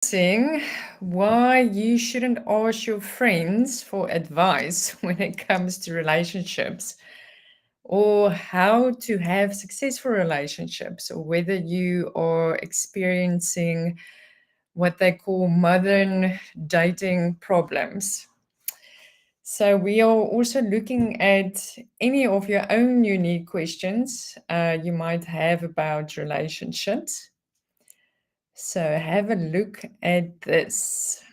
discussing why you shouldn't ask your friends for advice when it comes to relationships, or how to have successful relationships, or whether you are experiencing what they call modern dating problems. So, we are also looking at any of your own unique questions you might have about relationships. So, have a look at this.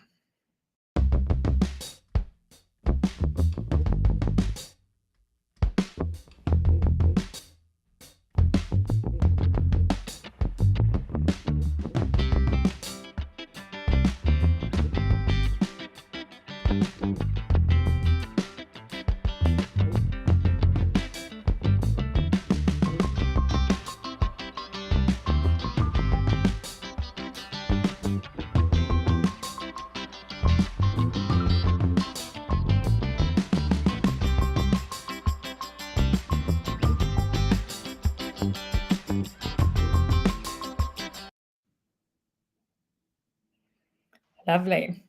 Lovely.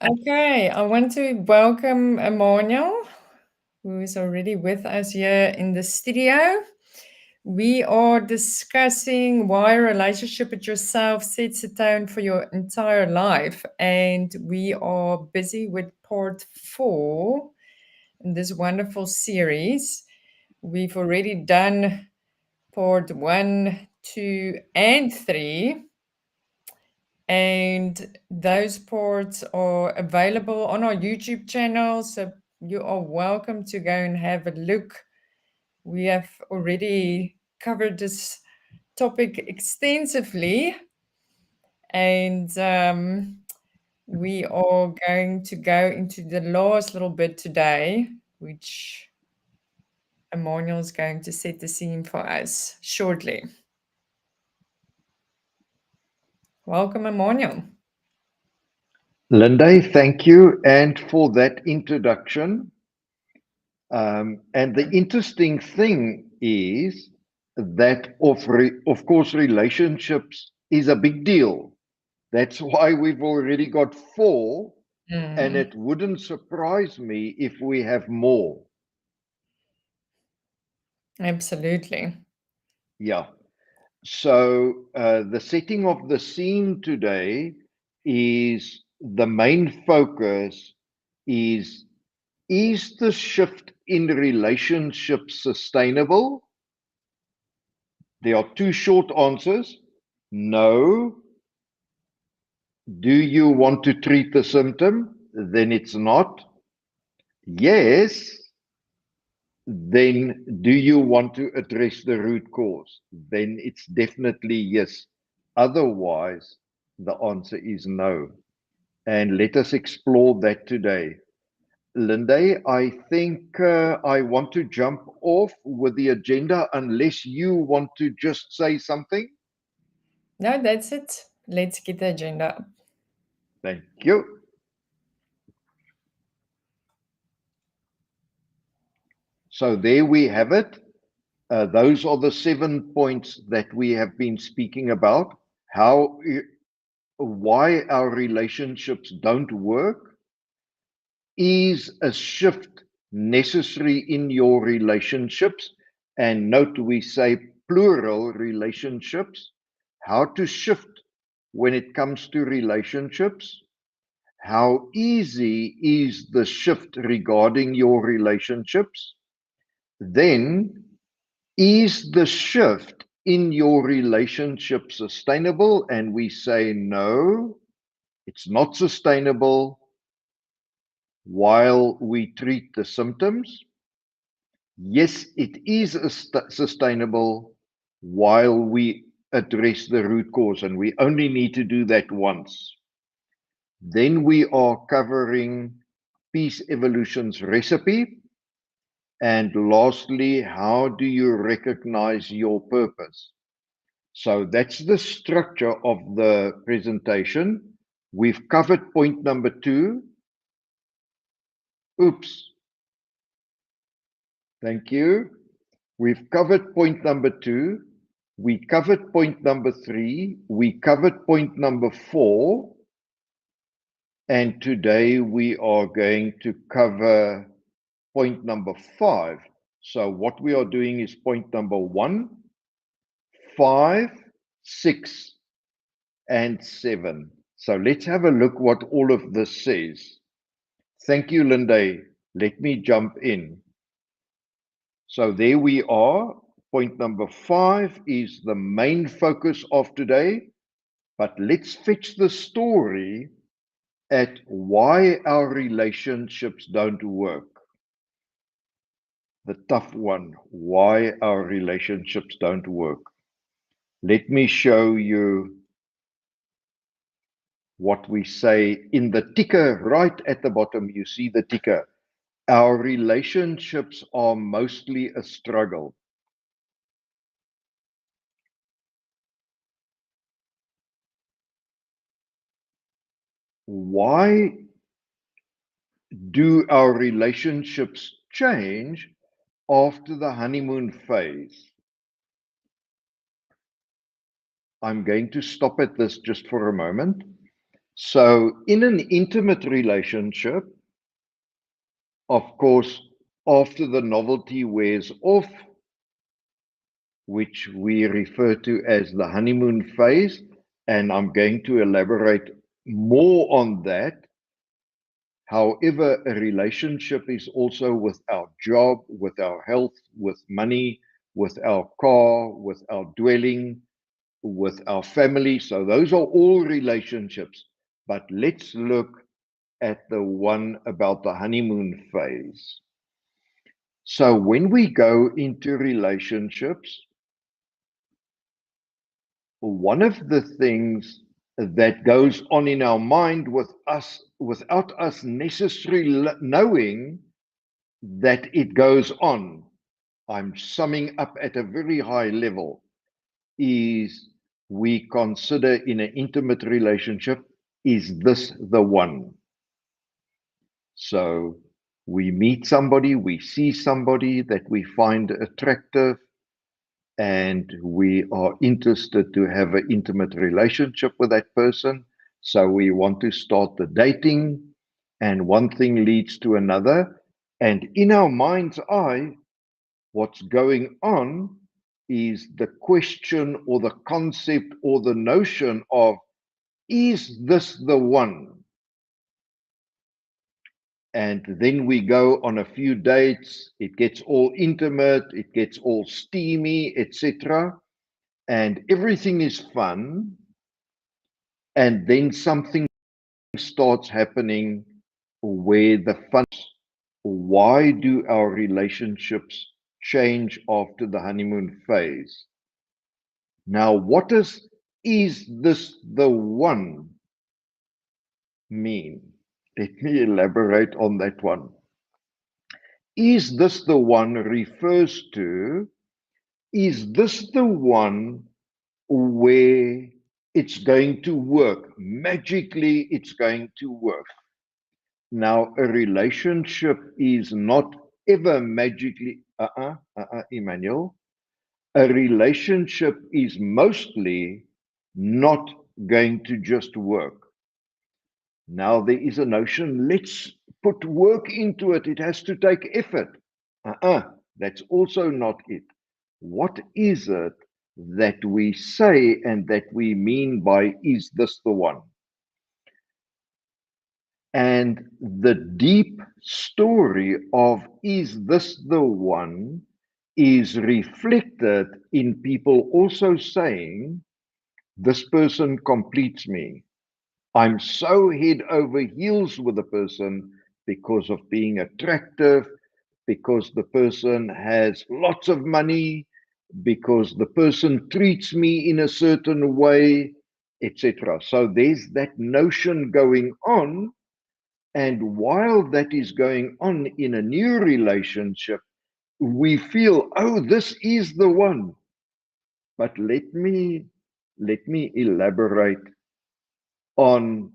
Okay, I want to welcome Emmanuel, who is already with us here in the studio. We are discussing why a relationship with yourself sets the tone for your entire life. And we are busy with part 4 in this wonderful series. We've already done part 1, 2, and 3. And those parts are available on our YouTube channel. So you are welcome to go and have a look. We have already covered this topic extensively. And we are going to go into the last little bit today, which Emmanuel is going to set the scene for us shortly. Welcome, Emmanuel. Linda, thank you, and for that introduction. And the interesting thing is that, of course, relationships is a big deal. That's why we've already got 4, and Mm, it wouldn't surprise me if we have more. absolutely. Yeah. So the setting of the scene today is the main focus is the shift in relationships sustainable? There are 2 short answers. No. Do you want to treat the symptom? Then it's not. Yes. Then do you want to address the root cause? Then it's definitely yes. Otherwise, the answer is no. And let us explore that today. Linde, I think I want to jump off with the agenda unless you want to just say something. No, that's it. Let's get the agenda up. Thank you. So there we have it. Those are the 7 points that we have been speaking about. How, why our relationships don't work. Is a shift necessary in your relationships? And note we say plural relationships. How to shift when it comes to relationships? How easy is the shift regarding your relationships? Then, is the shift in your relationship sustainable? And we say no, it's not sustainable while we treat the symptoms. Yes, it is sustainable while we address the root cause, and we only need to do that once. Then we are covering Peace Evolution's recipe. And lastly, how do you recognize your purpose? So that's the structure of the presentation. We've covered point number 2. Oops. Thank you. We've covered point number 2. We covered point number 3, we covered point number 4, and today we are going to cover point number 5. So what we are doing is point number 1, 5, 6, and 7. So let's have a look what all of this says. Thank you, Linda. Let me jump in. So there we are. Point number 5 is the main focus of today. But let's fetch the story at why our relationships don't work. The tough one, why our relationships don't work. Let me show you what we say in the ticker right at the bottom. You see the ticker. Our relationships are mostly a struggle. Why do our relationships change after the honeymoon phase? I'm going to stop at this just for a moment. So, in an intimate relationship, of course, after the novelty wears off, which we refer to as the honeymoon phase, and I'm going to elaborate more on that. However, a relationship is also with our job, with our health, with money, with our car, with our dwelling, with our family. So those are all relationships. But let's look at the one about the honeymoon phase. So when we go into relationships, one of the things that goes on in our mind with us without us necessarily knowing that it goes on, I'm summing up at a very high level, is we consider in an intimate relationship, is this the one? So we meet somebody, we see somebody that we find attractive, and we are interested to have an intimate relationship with that person. So we want to start the dating, and one thing leads to another. And in our mind's eye, what's going on is the question or the concept or the notion of, is this the one? And then we go on a few dates, it gets all intimate, it gets all steamy, etc. And everything is fun. And then something starts happening where the fun. Why do our relationships change after the honeymoon phase? Now, what does is this the one mean? Let me elaborate on that one. Is this the one refers to, is this the one where it's going to work? Magically, it's going to work. Now, a relationship is not ever magically, Emmanuel. A relationship is mostly not going to just work. Now, there is a notion, let's put work into it. It has to take effort. That's also not it. What is it that we say and that we mean by, is this the one? And the deep story of, is this the one, is reflected in people also saying, this person completes me. I'm so head over heels with the person because of being attractive, because the person has lots of money, because the person treats me in a certain way, etc. So there's that notion going on. And while that is going on in a new relationship, we feel, oh, this is the one. But let me elaborate on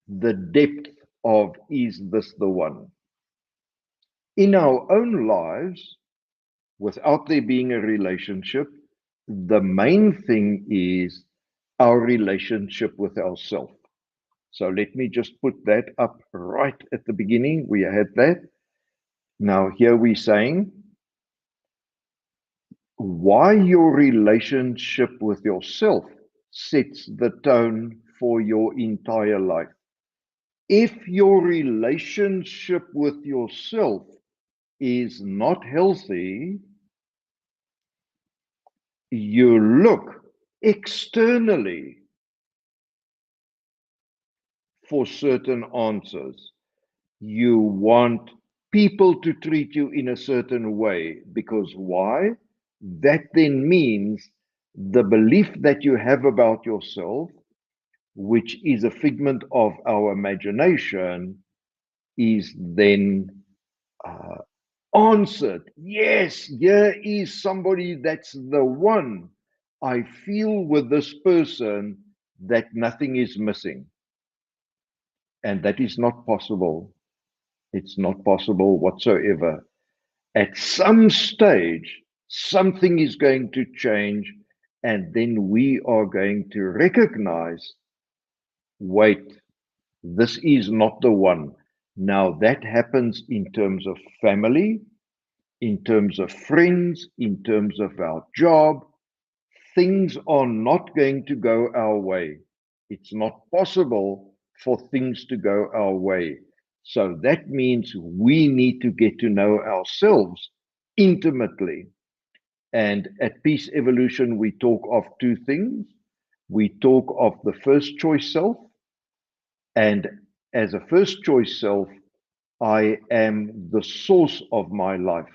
the depth of, is this the one? In our own lives, without there being a relationship, the main thing is our relationship with ourself. So let me just put that up right at the beginning. We had that. Now, here we're saying why your relationship with yourself sets the tone for your entire life. If your relationship with yourself is not healthy, you look externally for certain answers. You want people to treat you in a certain way because why? That then means the belief that you have about yourself, which is a figment of our imagination, is then uh, answered. Yes, here is somebody that's the one. I feel with this person that nothing is missing. And that is not possible. It's not possible whatsoever. At some stage, something is going to change, and then we are going to recognize wait, this is not the one. Now, that happens in terms of family, in terms of friends, in terms of our job. Things are not going to go our way. It's not possible for things to go our way. So that means we need to get to know ourselves intimately. And at Peace Evolution, we talk of two things. We talk of the first choice self. And as a first choice self, I am the source of my life.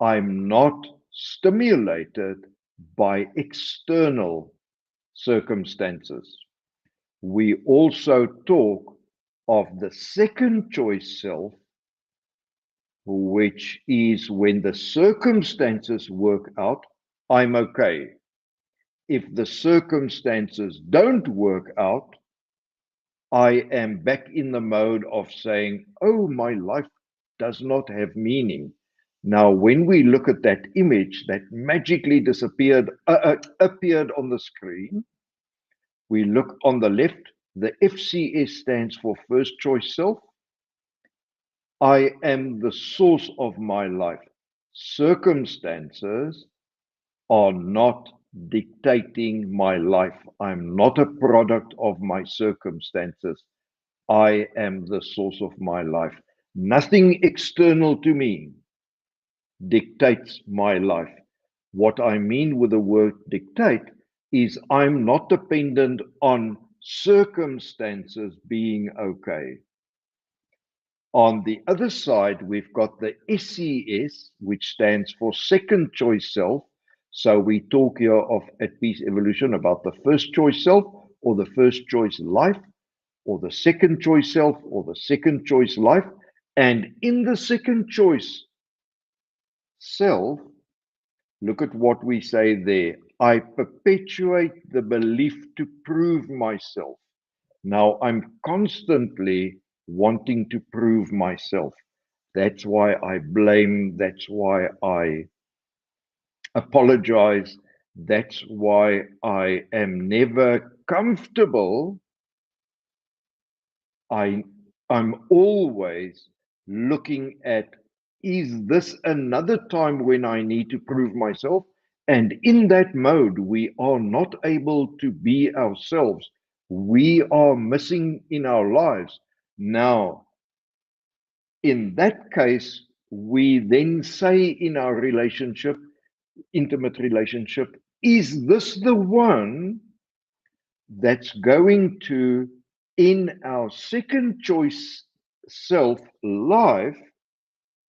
I'm not stimulated by external circumstances. We also talk of the second choice self, which is when the circumstances work out, I'm okay. If the circumstances don't work out, I am back in the mode of saying, oh, my life does not have meaning. Now, when we look at that image that magically appeared on the screen, we look on the left, the FCS stands for first choice self. I am the source of my life. Circumstances are not dictating my life. I'm not a product of my circumstances. I am the source of my life. Nothing external to me dictates my life. What I mean with the word dictate is I'm not dependent on circumstances being okay. On the other side, we've got the SES, which stands for second choice self. So we talk here of at Peace Evolution about the first choice self or the first choice life or the second choice self or the second choice life. And in the second choice self, look at what we say there. I perpetuate the belief to prove myself. Now I'm constantly wanting to prove myself. That's why I blame. That's why I apologize. That's why I am never comfortable. I, I'm always looking at, is this another time when I need to prove myself? And in that mode, we are not able to be ourselves. We are missing in our lives. Now, in that case, we then say in our relationship, intimate relationship, is this the one that's going to, in our second choice self life,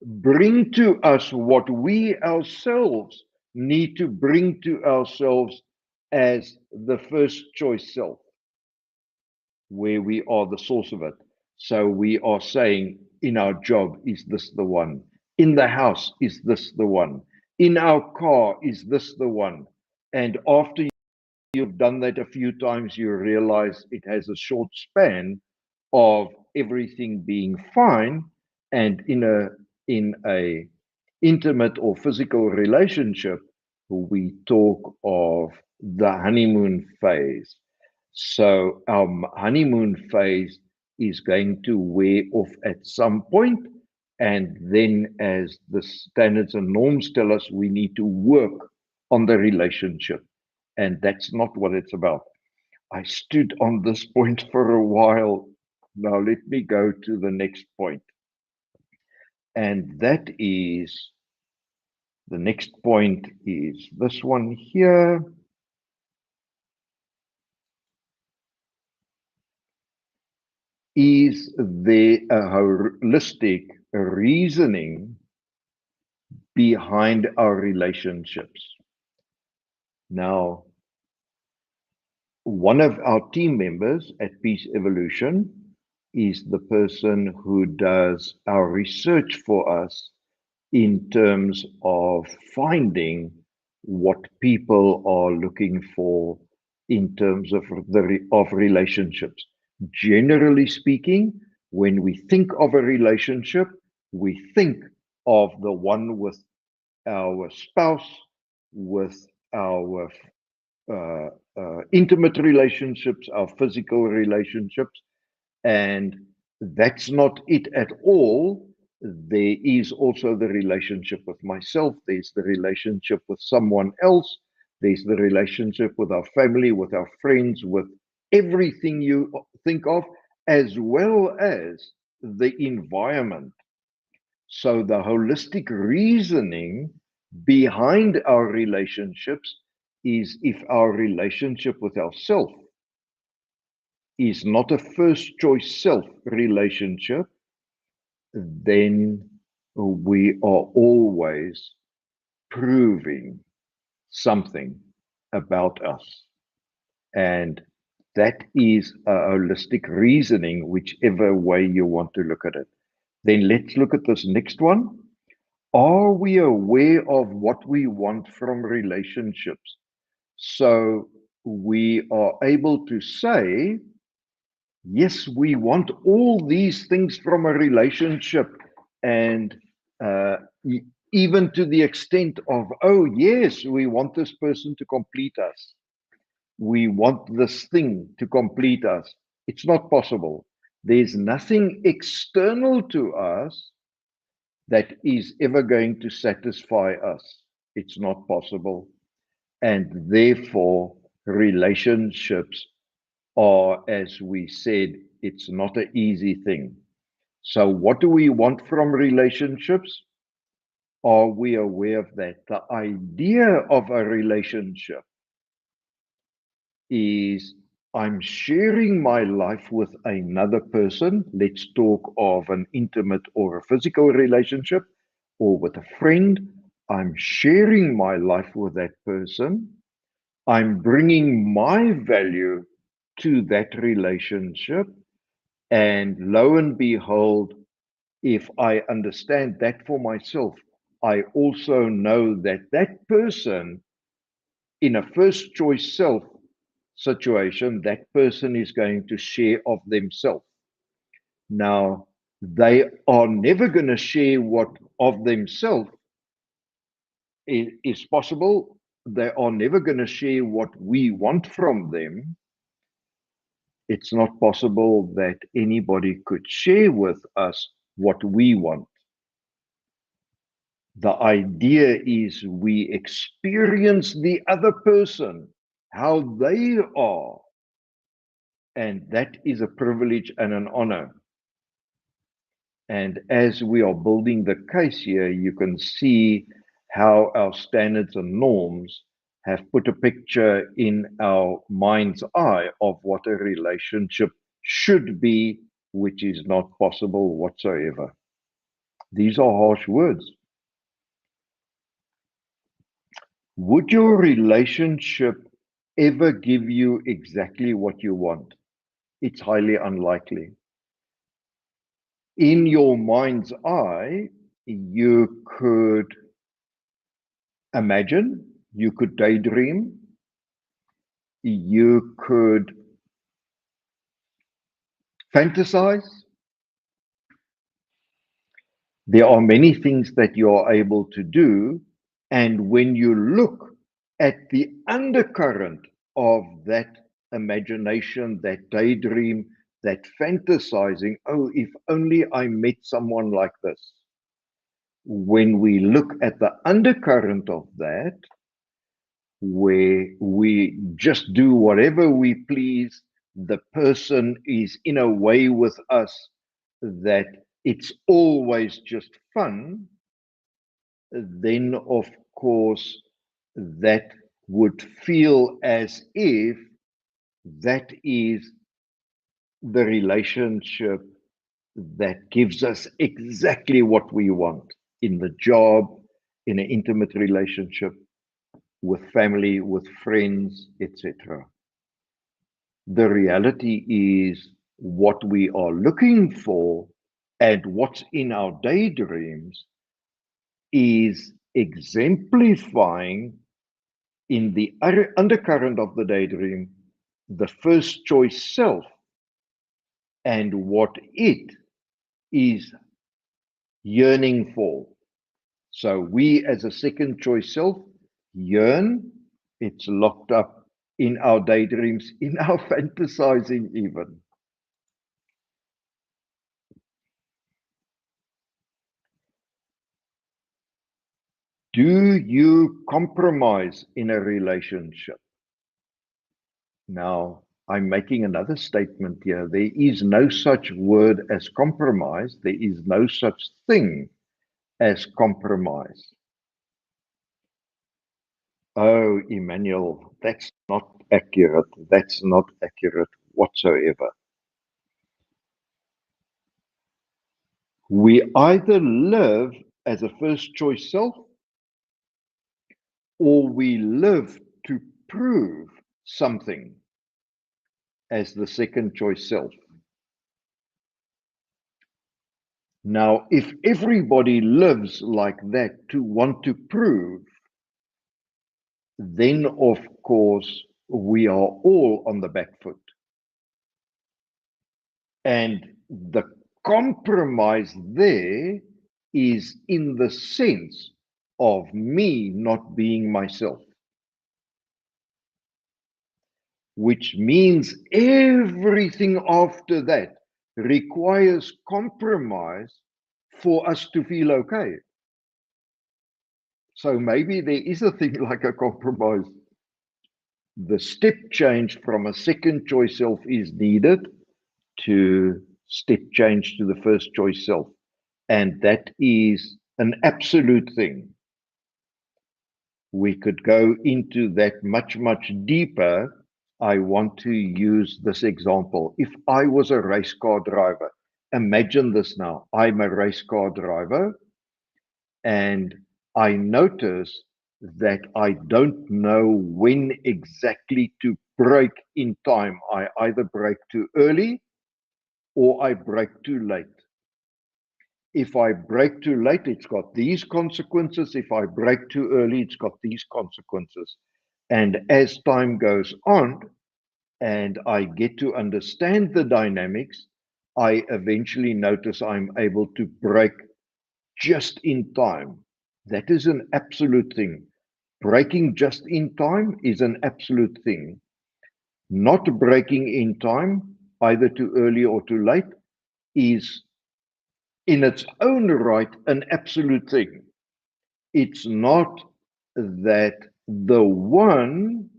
bring to us what we ourselves need to bring to ourselves as the first choice self, where we are the source of it. So we are saying, in our job, is this the one? In the house, is this the one? In our car, is this the one? And after you've done that a few times, you realize it has a short span of everything being fine, and in a intimate or physical relationship, we talk of the honeymoon phase. So our honeymoon phase is going to wear off at some point, and then, as the standards and norms tell us, we need to work on the relationship, and that's not what it's about. I stood on this point for a while. Now, let me go to the next point, and that is the next point is this one here. Is there a holistic reasoning behind our relationships? Now, one of our team members at Peace Evolution is the person who does our research for us in terms of finding what people are looking for in terms of of relationships. Generally speaking, when we think of a relationship, we think of the one with our spouse, with our uh, intimate relationships, our physical relationships, and that's not it at all. There is also the relationship with myself, there's the relationship with someone else, there's the relationship with our family, with our friends, with everything you think of, as well as the environment. So the holistic reasoning behind our relationships is if our relationship with ourself is not a first choice self relationship, then we are always proving something about us. And that is a holistic reasoning, whichever way you want to look at it. Then let's look at this next one. Are we aware of what we want from relationships? So we are able to say, yes, we want all these things from a relationship, and uh, even to the extent of, oh, yes, we want this person to complete us. We want this thing to complete us. It's not possible. There's nothing external to us that is ever going to satisfy us. It's not possible. And therefore, relationships are, as we said, it's not an easy thing. So, what do we want from relationships? Are we aware of that? The idea of a relationship is I'm sharing my life with another person. Let's talk of an intimate or a physical relationship, or with a friend. I'm sharing my life with that person. I'm bringing my value to that relationship. And lo and behold, if I understand that for myself, I also know that that person, in a first choice self situation, that person is going to share of themselves. Now, they are never going to share what of themselves is possible. They are never going to share what we want from them. It's not possible that anybody could share with us what we want. The idea is we experience the other person, how they are, and that is a privilege and an honor. And as we are building the case here, you can see how our standards and norms have put a picture in our mind's eye of what a relationship should be, which is not possible whatsoever. These are harsh words. Would your relationship ever give you exactly what you want? It's highly unlikely. In your mind's eye, you could imagine, you could daydream, you could fantasize. There are many things that you are able to do. And when you look at the undercurrent of that imagination, that daydream, that fantasizing, oh, if only I met someone like this. When we look at the undercurrent of that, where we just do whatever we please, the person is in a way with us that it's always just fun, then of course that would feel as if that is the relationship that gives us exactly what we want in the job, in an intimate relationship, with family, with friends, etc. The reality is what we are looking for and what's in our daydreams is exemplifying in the undercurrent of the daydream the first choice self and what it is yearning for. So we as a second choice self yearn, it's locked up in our daydreams, in our fantasizing even. Do you compromise in a relationship? Now, I'm making another statement here. There is no such word as compromise. There is no such thing as compromise. Oh, Emmanuel, that's not accurate. That's not accurate whatsoever. We either live as a first choice self or we live to prove something as the second choice self. Now, if everybody lives like that to want to prove, then of course we are all on the back foot. And the compromise there is in the sense of me not being myself, which means everything after that requires compromise for us to feel okay. So maybe there is a thing like a compromise. The step change from a second choice self is needed to step change to the first choice self. And that is an absolute thing. We could go into that much, much deeper. I want to use this example. If I was a race car driver, imagine this now. I'm a race car driver and I notice that I don't know when exactly to brake in time. I either brake too early or I brake too late. If I brake too late, it's got these consequences. If I brake too early, it's got these consequences. And as time goes on and I get to understand the dynamics, I eventually notice I'm able to brake just in time. That is an absolute thing. Braking just in time is an absolute thing. Not braking in time, either too early or too late, is in its own right an absolute thing. It's not that the one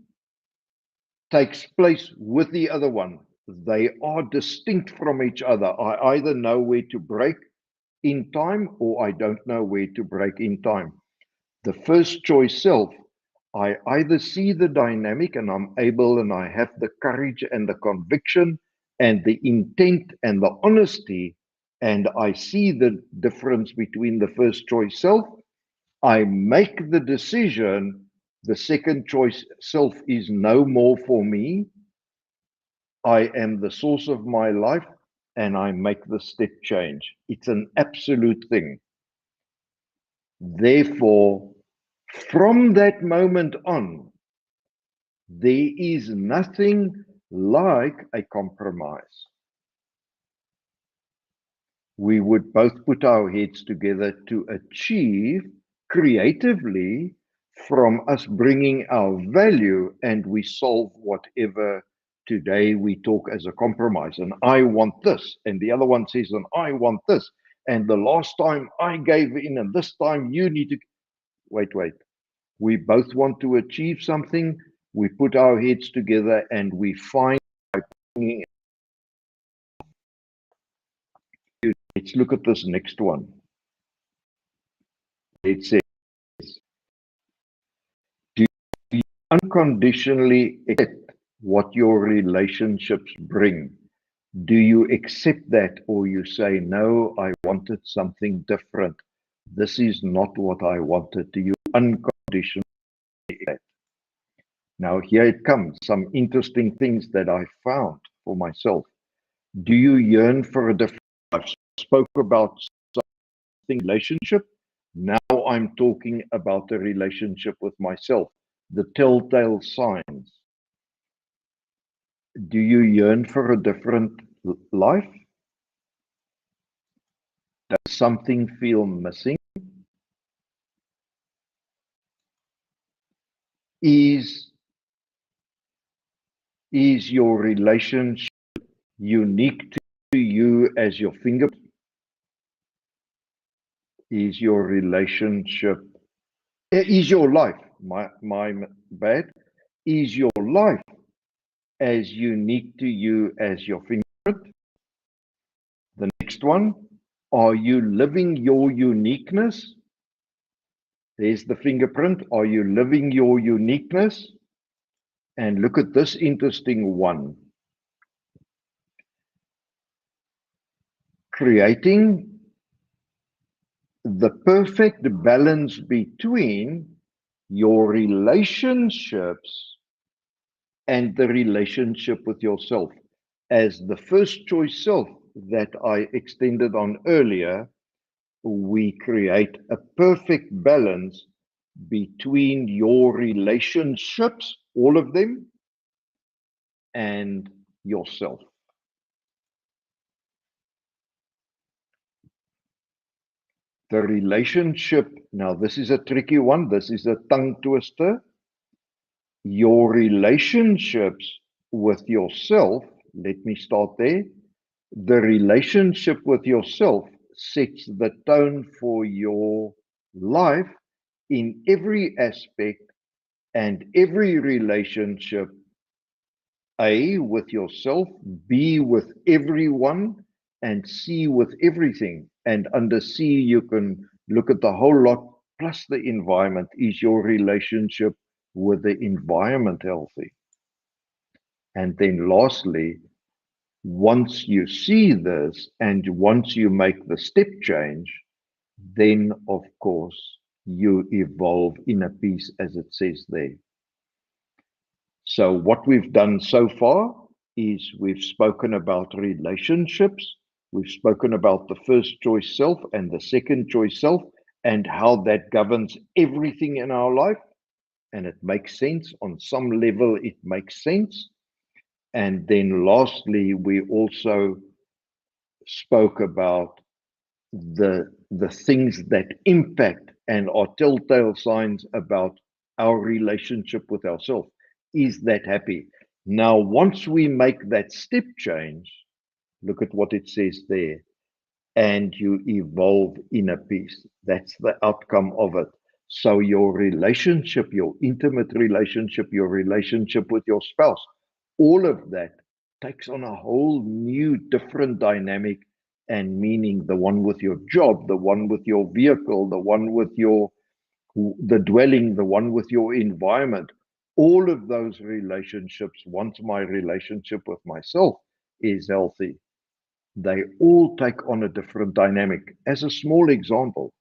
takes place with the other one. They are distinct from each other. I either know where to brake in time or I don't know where to brake in time. The first choice self, I either see the dynamic and I'm able and I have the courage and the conviction and the intent and the honesty, and I see the difference between the first choice self. I make the decision, the second choice self is no more for me. I am the source of my life and I make the step change. It's an absolute thing. Therefore, from that moment on, there is nothing like a compromise. We would both put our heads together to achieve creatively from us bringing our value and we solve whatever. Today we talk as a compromise, and I want this, and the other one says, and I want this, and the last time I gave in, and this time you need to wait. We both want to achieve something. We put our heads together and we find. Let's look at this next one. It says, do you unconditionally accept what your relationships bring? Do you accept that, or you say, no, I wanted something different? This is not what I wanted. Do you unconditionally accept? Now, here it comes. Some interesting things that I found for myself. Do you yearn for a different life? Spoke about something relationship. Now I'm talking about the relationship with myself, the telltale signs. Do you yearn for a different life? Does something feel missing? Is your relationship unique to you as your fingerprint? Is your relationship, is your life, my bad, is your life as unique to you as your fingerprint? The next one, are you living your uniqueness? There's the fingerprint. Are you living your uniqueness? And look at this interesting one. Creating the perfect balance between your relationships and the relationship with yourself. As the first choice self that I extended on earlier, we create a perfect balance between your relationships, all of them, and yourself. The relationship, now this is a tricky one, this is a tongue twister. Your relationships with yourself, let me start there. The relationship with yourself sets the tone for your life in every aspect and every relationship. A, with yourself, B, with everyone, and C, with everything. And under C, you can look at the whole lot plus the environment. Is your relationship with the environment healthy? And then lastly, once you see this and once you make the step change, then of course you evolve inner peace, as it says there. So what we've done so far is we've spoken about relationships, we've spoken about the first choice self and the second choice self, and how that governs everything in our life. And it makes sense. On some level, it makes sense. And then lastly, we also spoke about the things that impact and are telltale signs about our relationship with ourselves. Is that happy? Now, once we make that step change, look at what it says there, and you evolve inner peace. That's the outcome of it. So your relationship, your intimate relationship, your relationship with your spouse, all of that takes on a whole new different dynamic and meaning. The one with your job, the one with your vehicle, the one with the dwelling, the one with your environment, all of those relationships, once my relationship with myself is healthy, they all take on a different dynamic. As a small example,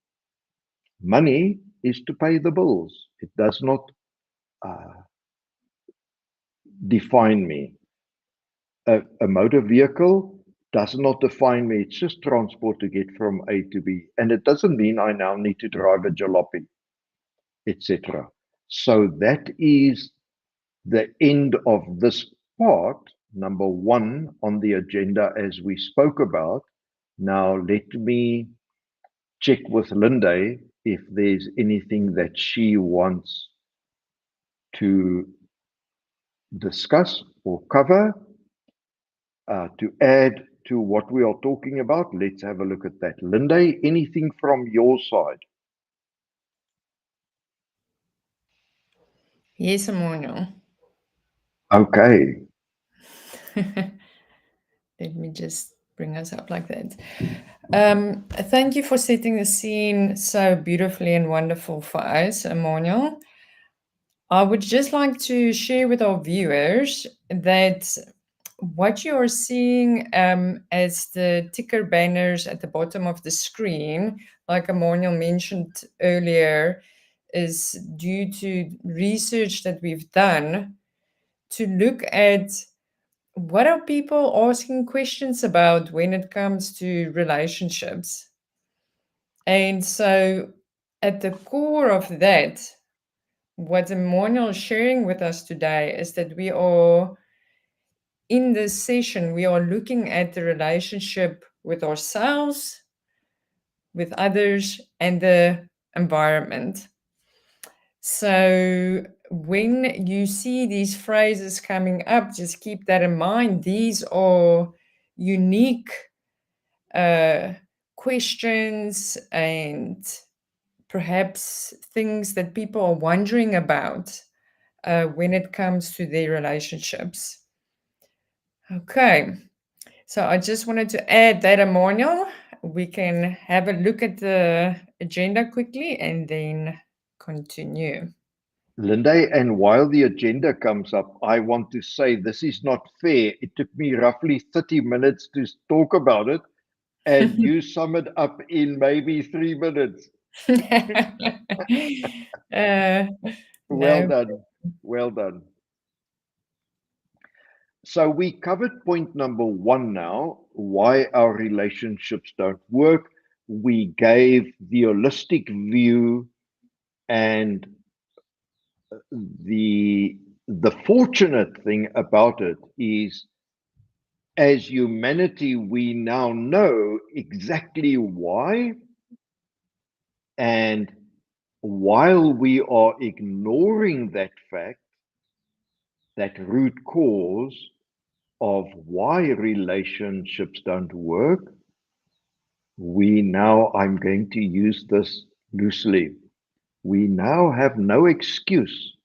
money is to pay the bills. It does not uh, define me. A motor vehicle does not define me. It's just transport to get from A to B. And it doesn't mean I now need to drive a jalopy, etc. So that is the end of this part, number one on the agenda, as we spoke about. Now, let me check with Linde if there's anything that she wants to discuss or cover, to add to what we are talking about. Let's have a look at that. Linde, anything from your side? Yes, Emmanuel. Okay. Let me just bring us up like that. Thank you for setting the scene so beautifully and wonderful for us, Emmanuel. I would just like to share with our viewers that what you are seeing as the ticker banners at the bottom of the screen, like Emmanuel mentioned earlier, is due to research that we've done to look at what are people asking questions about when it comes to relationships. And so, at the core of that, what Emmanuel is sharing with us today is that we are in this session, we are looking at the relationship with ourselves, with others, and the environment. So, when you see these phrases coming up, just keep that in mind. These are unique uh, questions and perhaps things that people are wondering about when it comes to their relationships. Okay, so I just wanted to add that, Emmanuel. We can have a look at the agenda quickly and then continue. Linde, and while the agenda comes up, I want to say this is not fair. It took me roughly 30 minutes to talk about it, and you sum it up in maybe 3 minutes. uh, Well no. done. Well done. So we covered point number one now, why our relationships don't work. We gave the holistic view, and the fortunate thing about it is, as humanity, we now know exactly why. And while we are ignoring that fact, that root cause of why relationships don't work, we now, I'm going to use this loosely, we now have no excuse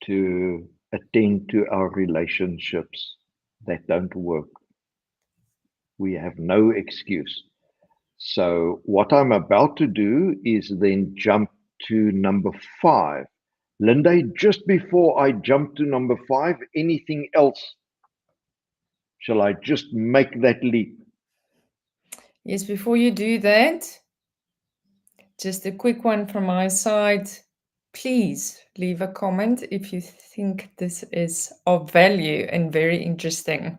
to attend to our relationships that don't work. We have no excuse. So, what I'm about to do is then jump to number five. Linde, just before I jump to number five, anything else? Shall I just make that leap? Yes, before you do that, just a quick one from my side. Please leave a comment if you think this is of value and very interesting.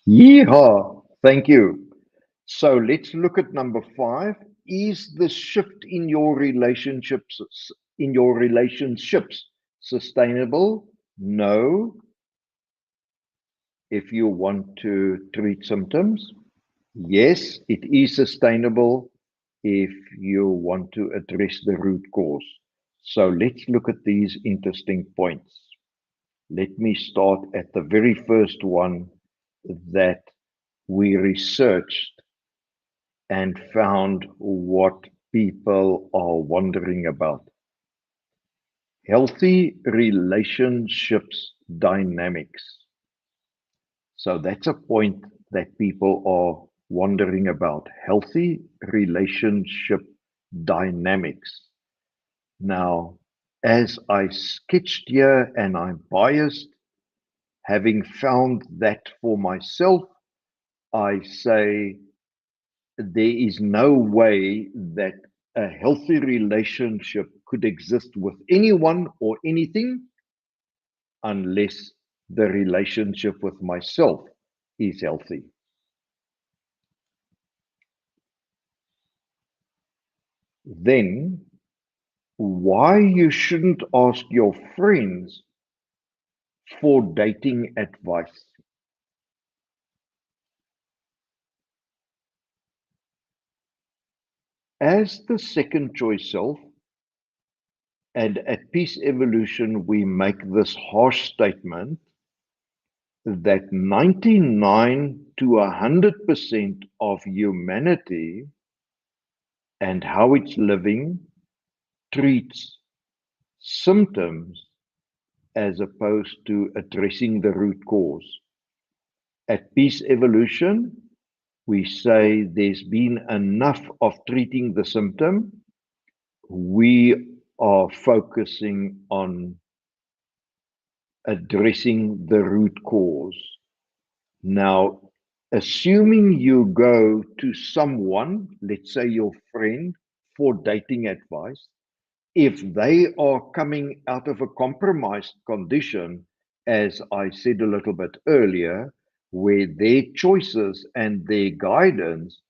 Yeehaw! Thank you. So let's look at number five. Is the shift in your relationships sustainable? No. If you want to treat symptoms, yes, it is sustainable if you want to address the root cause. So let's look at these interesting points. Let me start at the very first one that we researched and found what people are wondering about. Healthy relationships dynamics. So that's a point that people are wondering about. Healthy relationship dynamics. Now, as I sketched here, and I'm biased, having found that for myself, I say there is no way that a healthy relationship could exist with anyone or anything unless the relationship with myself is healthy. Then why you shouldn't ask your friends for dating advice. As the second choice self, and at Peace Evolution, we make this harsh statement that 99 to 100% of humanity and how it's living treats symptoms as opposed to addressing the root cause. At Peace Evolution, we say there's been enough of treating the symptom. We are focusing on addressing the root cause. Now, assuming you go to someone, let's say your friend, for dating advice, if they are coming out of a compromised condition, as I said a little bit earlier, where their choices and their guidance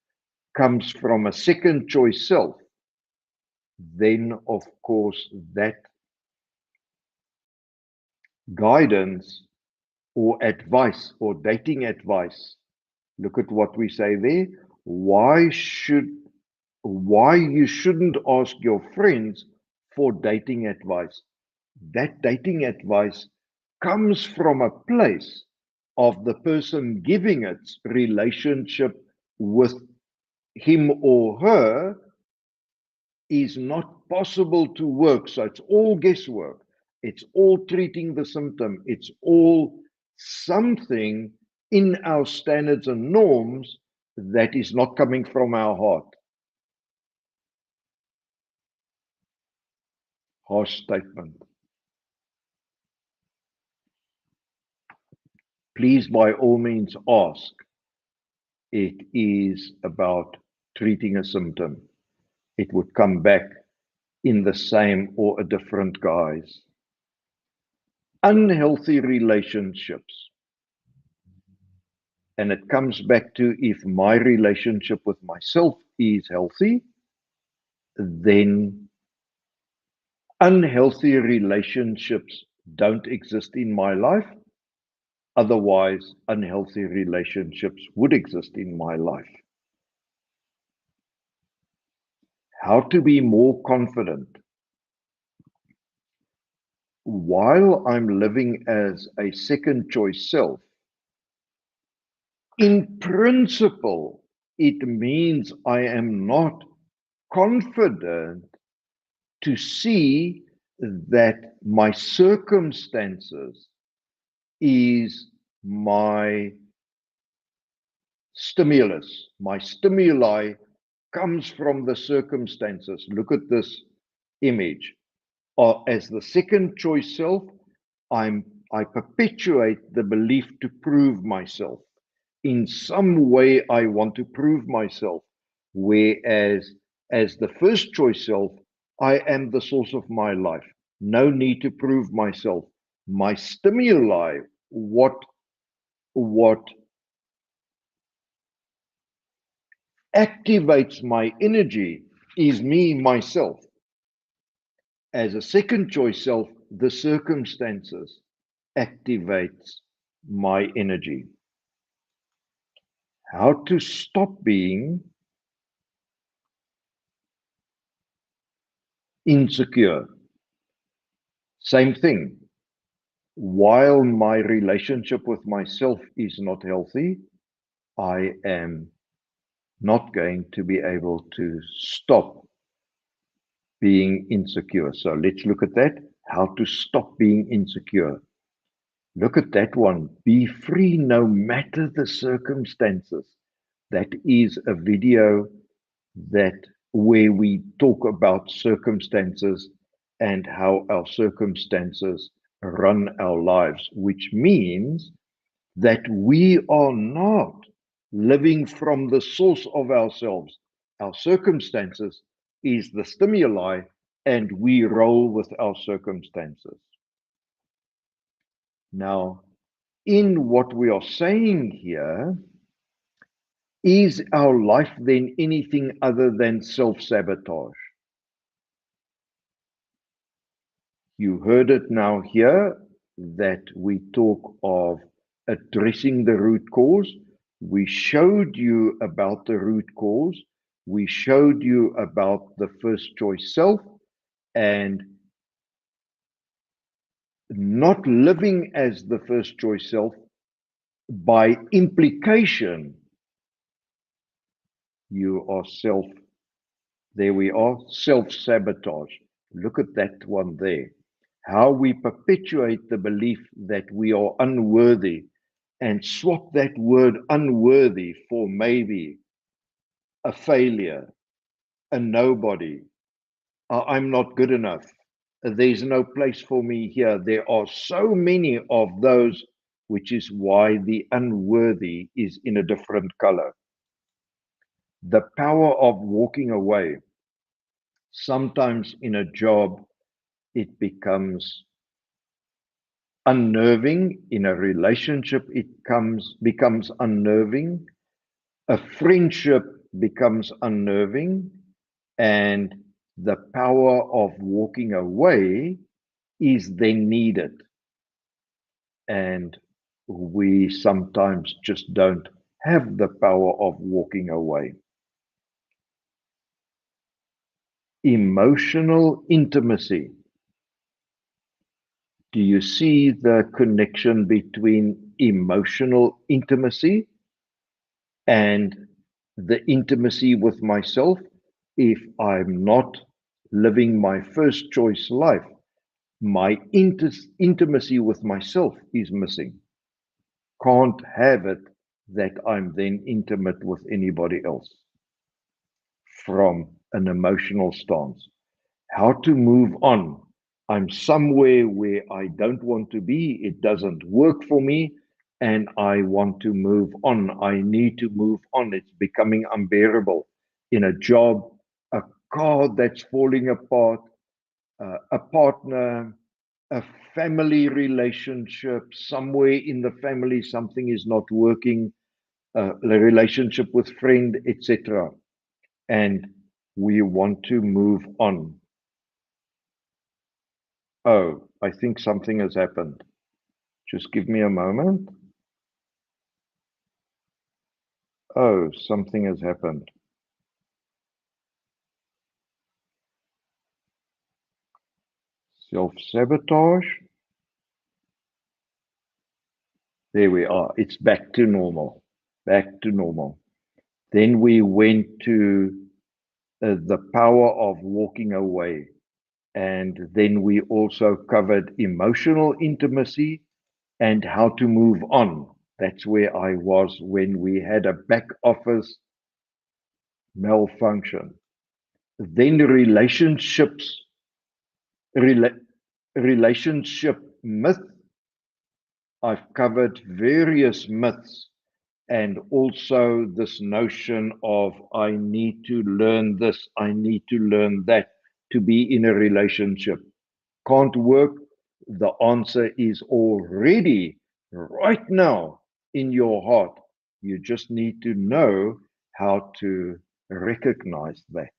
comes from a second choice self, then of course that guidance or advice or dating advice, look at what we say there, why should why you shouldn't ask your friends for dating advice. That dating advice comes from a place of the person giving its relationship with him or her is not possible to work. So it's all guesswork. It's all treating the symptom. It's all something in our standards and norms that is not coming from our heart. Harsh statement. Please, by all means, ask. It is about treating a symptom. It would come back in the same or a different guise. Unhealthy relationships. And it comes back to if my relationship with myself is healthy, then unhealthy relationships don't exist in my life. Otherwise, unhealthy relationships would exist in my life. How to be more confident. While I'm living as a second choice self, in principle, it means I am not confident to see that my circumstances is my stimulus. My stimuli comes from the circumstances. Look at this image. As the second choice self, I perpetuate the belief to prove myself. In some way, I want to prove myself. Whereas, as the first choice self, I am the source of my life. No need to prove myself. My stimuli, what activates my energy is me, myself. As a second choice self, the circumstances activates my energy. How to stop being insecure. Same thing. While my relationship with myself is not healthy, I am not going to be able to stop being insecure. So let's look at that. How to stop being insecure. Look at that one. Be free no matter the circumstances. That is a video that where we talk about circumstances and how our circumstances run our lives, which means that we are not living from the source of ourselves. Our circumstances is the stimuli, and we roll with our circumstances. Now, in what we are saying here, is our life then anything other than self-sabotage? You heard it now here that we talk of addressing the root cause. We showed you about the root cause. We showed you about the first choice self, and not living as the first choice self. By implication, you are there we are, self-sabotage. Look at that one there. How we perpetuate the belief that we are unworthy and swap that word unworthy for maybe a failure, a nobody, I'm not good enough. There's no place for me here. There are so many of those, which is why the unworthy is in a different color. The power of walking away. Sometimes in a job, it unnerving. In a relationship, becomes unnerving. A friendship becomes unnerving. And the power of walking away is then needed. And we sometimes just don't have the power of walking away. Emotional intimacy. Do you see the connection between emotional intimacy and the intimacy with myself? If I'm not living my first choice life, my intimacy with myself is missing. Can't have it that I'm then intimate with anybody else from an emotional stance. How to move on. I'm somewhere where I don't want to be. It doesn't work for me. And I want to move on. I need to move on. It's becoming unbearable. In a job, a car that's falling apart, a partner, a family relationship, somewhere in the family, something is not working, the relationship with friend, etc. And we want to move on. Oh, I think something has happened. Just give me a moment. Oh, something has happened. Self-sabotage. There we are. It's back to normal. Back to normal. Then we went to the power of walking away. And then we also covered emotional intimacy and how to move on. That's where I was when we had a back office malfunction. Then rela- relationship myth. I've covered various myths and also this notion of I need to learn this, I need to learn that to be in a relationship. Can't work. The answer is already right now in your heart. You just need to know how to recognize that.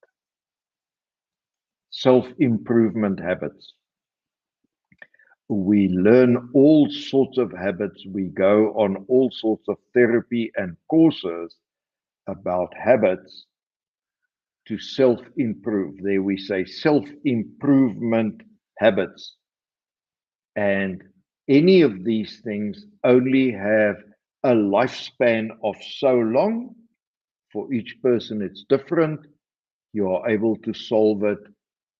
Self improvement habits. We learn all sorts of habits. We go on all sorts of therapy and courses about habits to self improve. There we say self improvement habits. And any of these things only have a lifespan of so long. For each person, it's different. You are able to solve it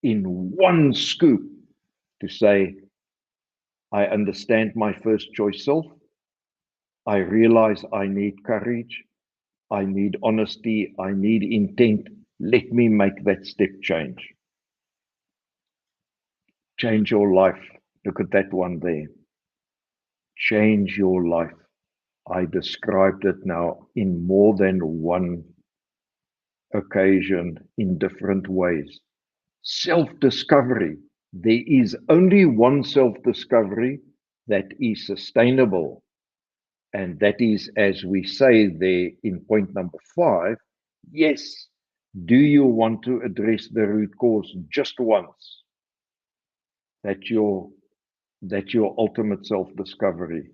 in one scoop to say, I understand my first choice self. I realize I need courage. I need honesty. I need intent. Let me make that step change. Change your life. Look at that one there. Change your life. I described it now in more than one occasion in different ways. Self discovery. There is only one self discovery that is sustainable. And that is, as we say there in point number 5, yes, do you want to address the root cause just once? That's your ultimate self-discovery.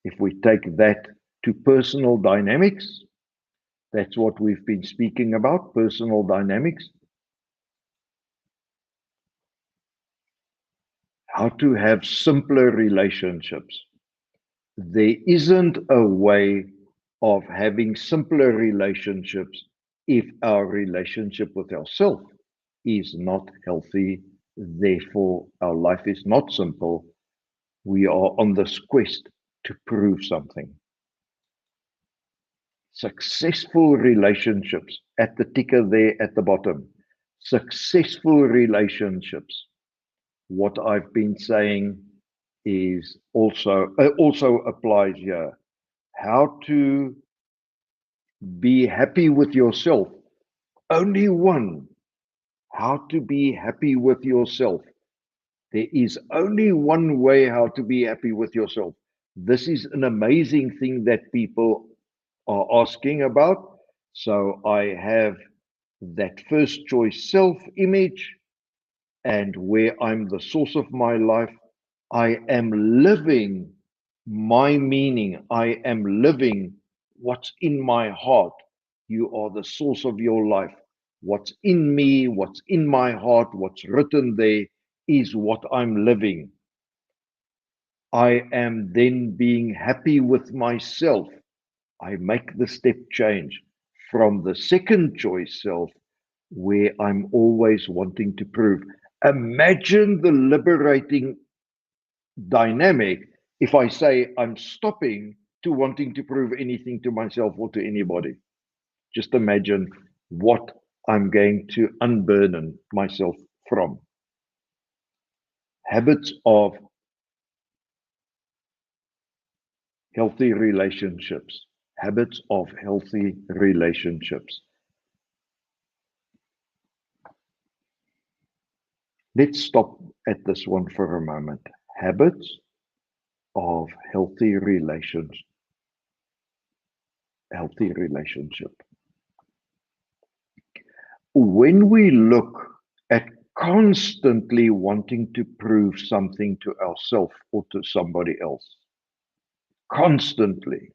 If we take that to personal dynamics, that's what we've been speaking about, personal dynamics. How to have simpler relationships. There isn't a way of having simpler relationships if our relationship with ourselves is not healthy. Therefore, our life is not simple. We are on this quest to prove something. Successful relationships, at the ticker there at the bottom. Successful relationships. What I've been saying is also applies here. How to be happy with yourself. Only one. How to be happy with yourself. There is only one way how to be happy with yourself. This is an amazing thing that people are asking about. So I have that first choice self image, and where I'm the source of my life, I am living my meaning. I am living what's in my heart. You are the source of your life. What's in me, what's in my heart, what's written there is what I'm living. I am then being happy with myself. I make the step change from the second choice self, where I'm always wanting to prove. Imagine the liberating dynamic if I say I'm stopping to wanting to prove anything to myself or to anybody. Just imagine what I'm going to unburden myself from. Habits of healthy relationships. Habits of healthy relationships. Let's stop at this one for a moment. Habits of healthy relationship. When we look at constantly wanting to prove something to ourselves or to somebody else, constantly,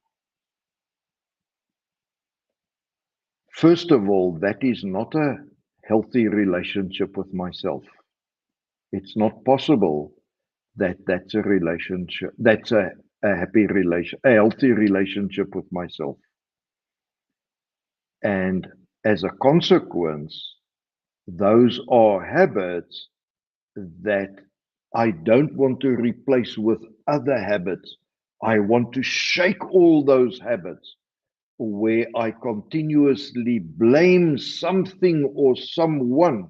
first of all, that is not a healthy relationship with myself. It's not possible that that's a relationship, that's a a healthy relationship with myself. And as a consequence, those are habits that I don't want to replace with other habits. I want to shake all those habits where I continuously blame something or someone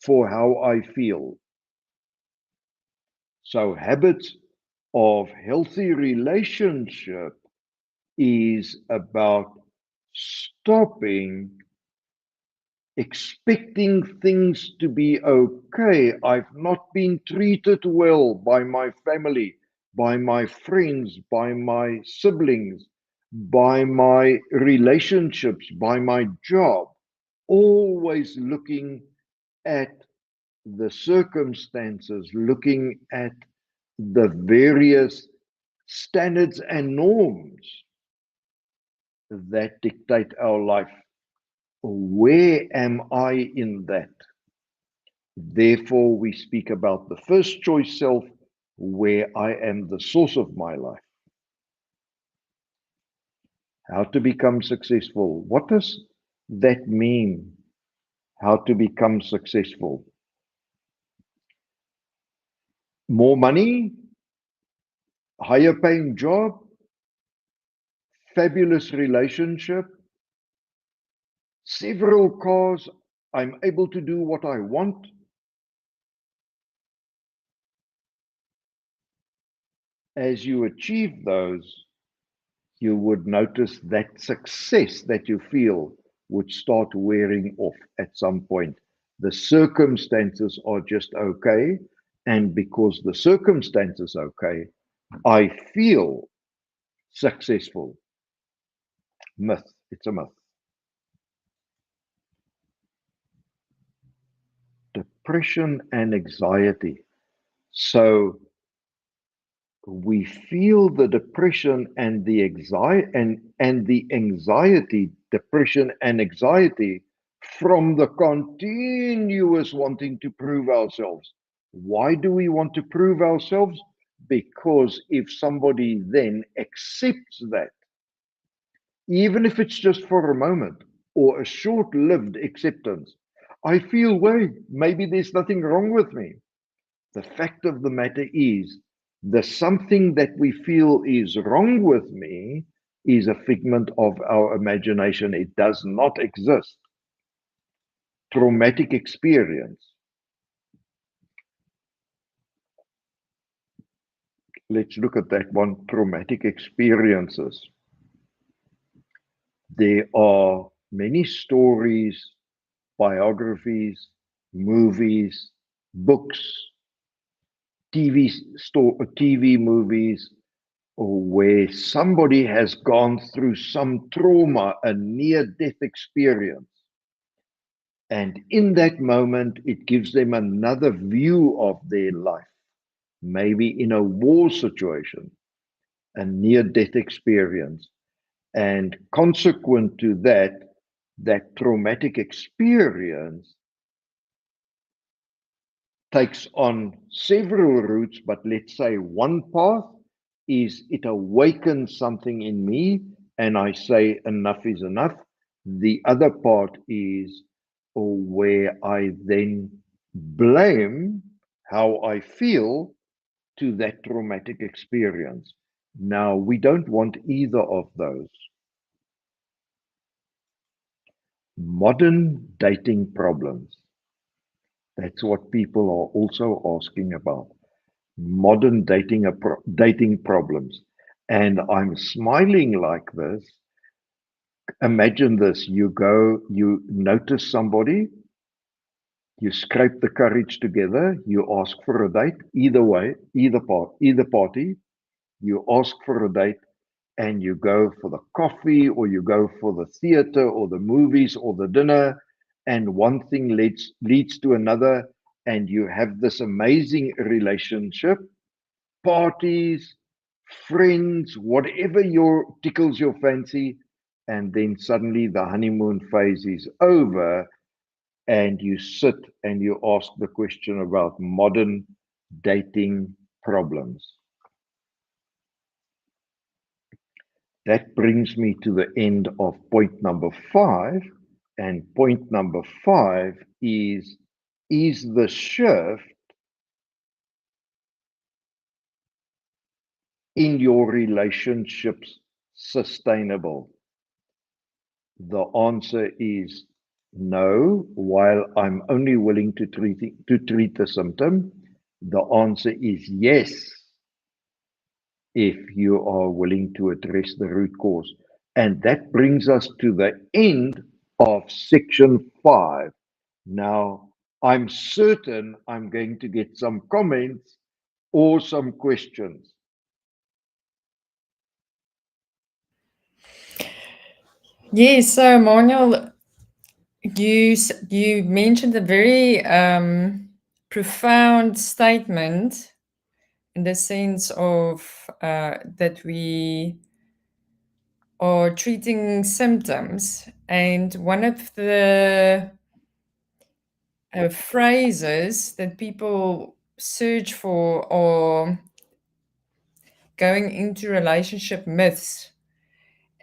for how I feel. So, habits of healthy relationship is about stopping expecting things to be okay. I've not been treated well by my family, by my friends, by my siblings, by my relationships, by my job. Always looking at the circumstances, looking at the various standards and norms that dictate our life. Where am I in that? Therefore, we speak about the first choice self, where I am the source of my life. How to become successful. What does that mean? How to become successful? More money, higher paying job, fabulous relationship, several cars. I'm able to do what I want. As you achieve those, you would notice that success that you feel would start wearing off at some point. The circumstances are just okay. And because the circumstances are okay, I feel successful. Myth. It's a myth. Depression and anxiety. So we feel the depression and the anxiety and the anxiety, depression and anxiety from the continuous wanting to prove ourselves. Why do we want to prove ourselves? Because if somebody then accepts that, even if it's just for a moment or a short-lived acceptance, I feel, wait, maybe there's nothing wrong with me. The fact of the matter is, the something that we feel is wrong with me is a figment of our imagination. It does not exist. Traumatic experience. Let's look at that one. Traumatic experiences. There are many stories, biographies, movies, books, TV movies, where somebody has gone through some trauma, a near death experience. And in that moment, it gives them another view of their life. Maybe in a war situation, a near death experience. And consequent to that, that traumatic experience takes on several routes, but let's say one path is it awakens something in me and I say enough is enough. The other part is where I then blame how I feel to that traumatic experience. Now, we don't want either of those. Modern dating problems. That's what people are also asking about. Modern dating problems. And I'm smiling like this. Imagine this, you notice somebody, you scrape the courage together, you ask for a date, either way, either party, you ask for a date and you go for the coffee or you go for the theater or the movies or the dinner, and one thing leads to another, and you have this amazing relationship, parties, friends, whatever tickles your fancy, and then suddenly the honeymoon phase is over, and you sit and you ask the question about modern dating problems. That brings me to the end of point number 5. And point number 5 is the shift in your relationships sustainable? The answer is no. While I'm only willing to treat the symptom, the answer is yes, if you are willing to address the root cause. And that brings us to the end of section 5. Now, I'm certain I'm going to get some comments or some questions. Yes, so Manuel, you mentioned a very profound statement in the sense of that we are treating symptoms, and one of the phrases that people search for are going into relationship myths,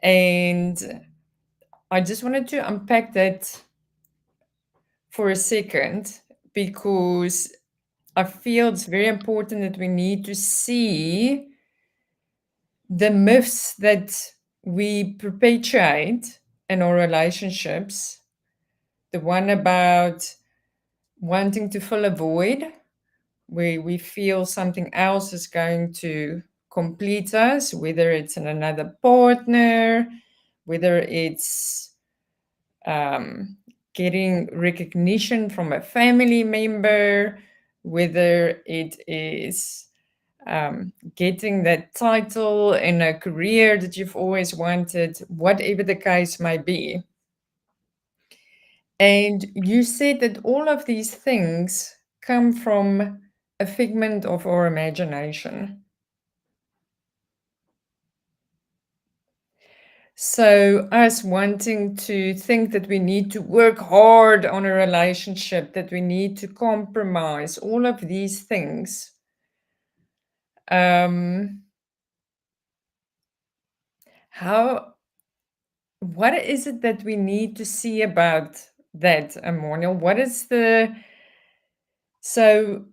and I just wanted to unpack that for a second because I feel it's very important that we need to see the myths that we perpetuate in our relationships. The one about wanting to fill a void where we feel something else is going to complete us, whether it's in another partner, whether it's um, getting recognition from a family member, whether it is getting that title in a career that you've always wanted, whatever the case may be. And you said that all of these things come from a figment of our imagination. So, us wanting to think that we need to work hard on a relationship, that we need to compromise, all of these things. How, what is it that we need to see about that, Emmanuel? What is the, so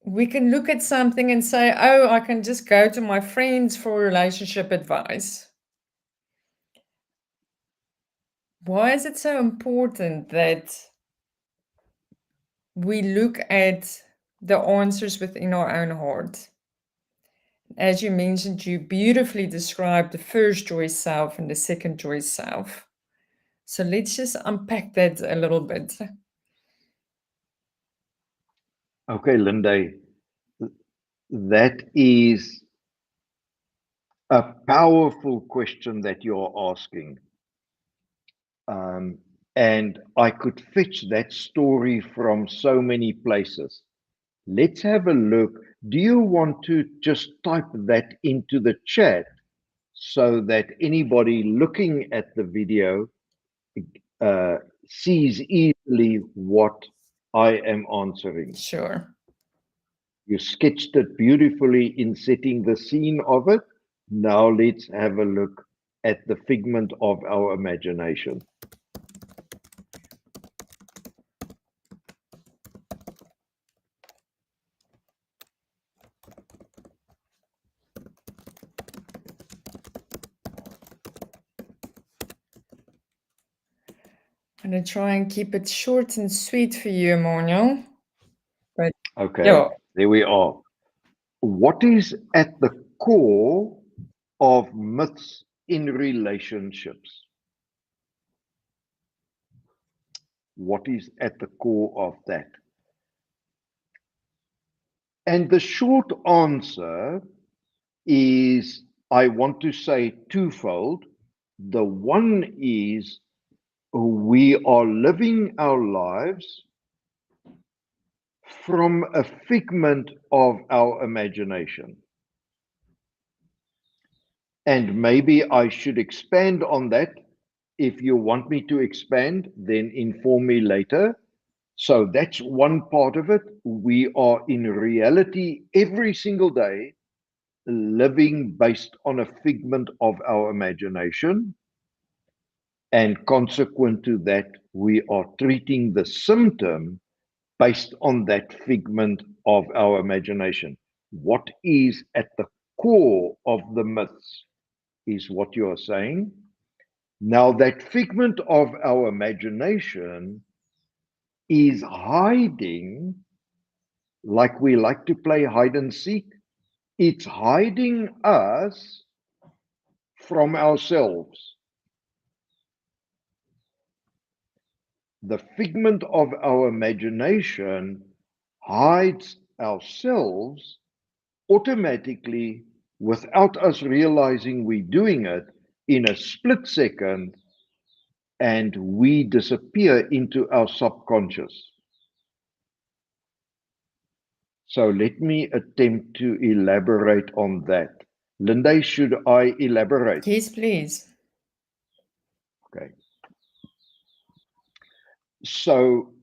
we can look at something and say, oh, I can just go to my friends for relationship advice. Why is it so important that we look at the answers within our own heart? As you mentioned, you beautifully described the first choice self and the second choice self. So let's just unpack that a little bit. Okay, Linda, that is a powerful question that you're asking. And I could fetch that story from so many places. Let's have a look. Do you want to just type that into the chat so that anybody looking at the video uh, sees easily what I am answering? Sure. You sketched it beautifully in setting the scene of it. Now let's have a look at the figment of our imagination. I'm going to try and keep it short and sweet for you, Emmanuel. But Okay, yeah, there we are. What is at the core of myths in relationships? What is at the core of that? And the short answer is, I want to say twofold. The one is we are living our lives from a figment of our imagination. And maybe I should expand on that. If you want me to expand, then inform me later. So that's one part of it. We are in reality every single day living based on a figment of our imagination. And consequent to that, we are treating the symptom based on that figment of our imagination. What is at the core of the myths is what you are saying. Now, that figment of our imagination is hiding, like we like to play hide and seek, it's hiding us from ourselves. The figment of our imagination hides ourselves automatically without us realizing we're doing it in a split second, and we disappear into our subconscious. So let me attempt to elaborate on that. Linda, should I elaborate? yes, please. Okay. So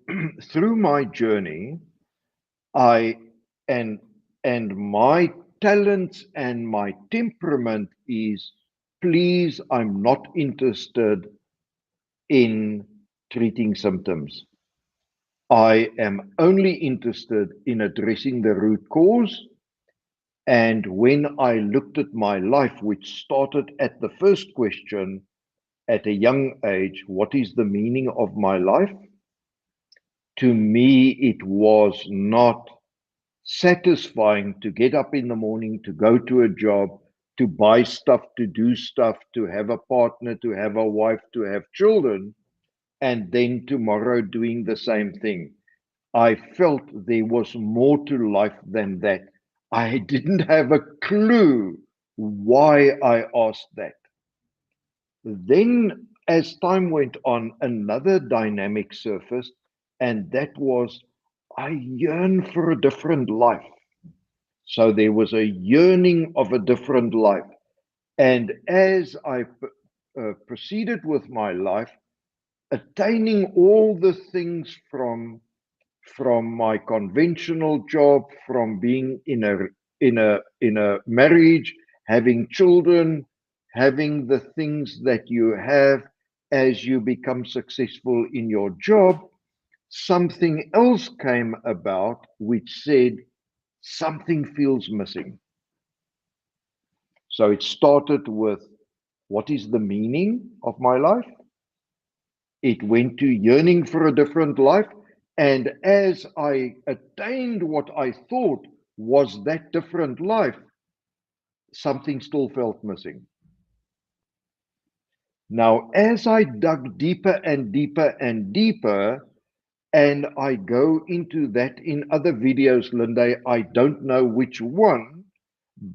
through my journey, I and my talents and my temperament is, please, I'm not interested in treating symptoms. I am only interested in addressing the root cause. And when I looked at my life, which started at the first question at a young age, what is the meaning of my life? To me, it was not satisfying to get up in the morning, to go to a job, to buy stuff, to do stuff, to have a partner, to have a wife, to have children, and then tomorrow doing the same thing. I felt there was more to life than that. I didn't have a clue why I asked that. Then, as time went on, another dynamic surfaced, and that was, I yearn for a different life. So there was a yearning of a different life. And as I proceeded with my life, attaining all the things from my conventional job, from being in a marriage, having children, having the things that you have as you become successful in your job, something else came about which said something feels missing. So it started with what is the meaning of my life? It went to yearning for a different life. And as I attained what I thought was that different life, something still felt missing. Now, as I dug deeper and deeper and deeper, and I go into that in other videos, Linde, I don't know which one,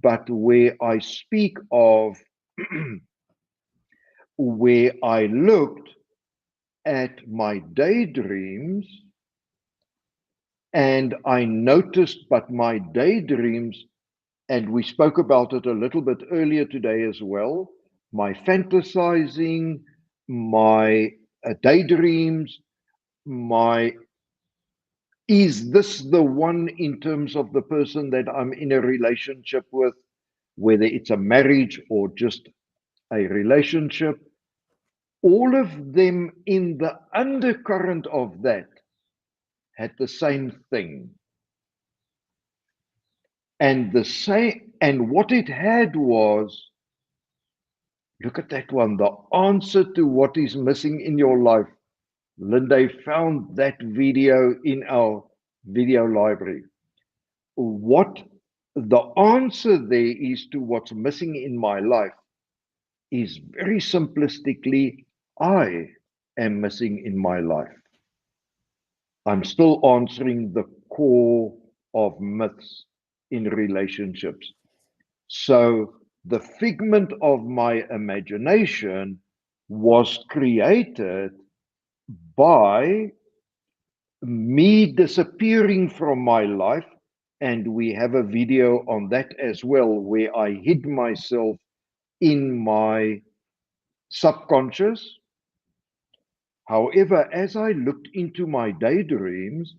but where I speak of where I looked at my daydreams and I noticed, but my daydreams, and we spoke about it a little bit earlier today as well, my fantasizing, my daydreams, my is this the one in terms of the person that I'm in a relationship with, whether it's a marriage or just a relationship, all of them in the undercurrent of that had the same thing. And the same, and what it had was, look at that one, the answer to what is missing in your life. Linde found that video in our video library. What the answer there is to what's missing in my life is very simplistically, I am missing in my life. I'm still answering the core of myths in relationships. So the figment of my imagination was created by me disappearing from my life. And we have a video on that as well, where I hid myself in my subconscious. However, as I looked into my daydreams,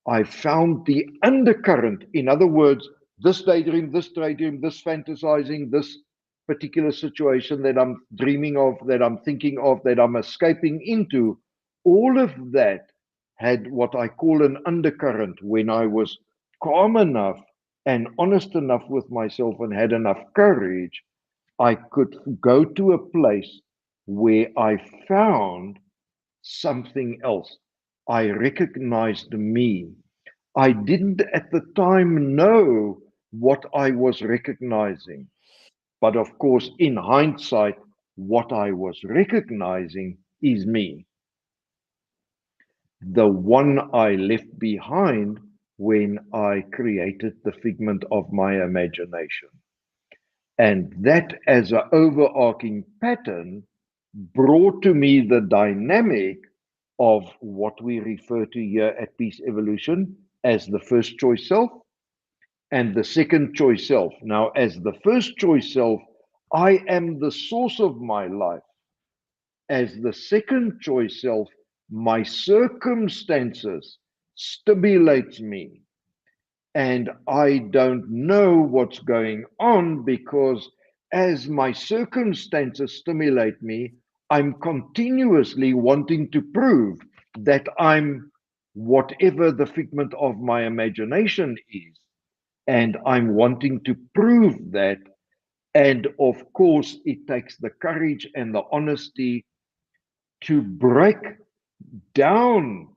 I found the undercurrent. In other words, this daydream, this fantasizing, this particular situation that I'm dreaming of, that I'm thinking of, that I'm escaping into, all of that had what I call an undercurrent. When I was calm enough and honest enough with myself and had enough courage, I could go to a place where I found something else. I recognized me. I didn't at the time know what I was recognizing. But of course, in hindsight, what I was recognizing is me, the one I left behind when I created the figment of my imagination. And that, as an overarching pattern, brought to me the dynamic of what we refer to here at Peace Evolution as the first choice self and the second choice self. Now, as the first choice self, I am the source of my life. As the second choice self, my circumstances stimulates me. And I don't know what's going on because as my circumstances stimulate me, I'm continuously wanting to prove that I'm whatever the figment of my imagination is. And I'm wanting to prove that. And of course, it takes the courage and the honesty to break down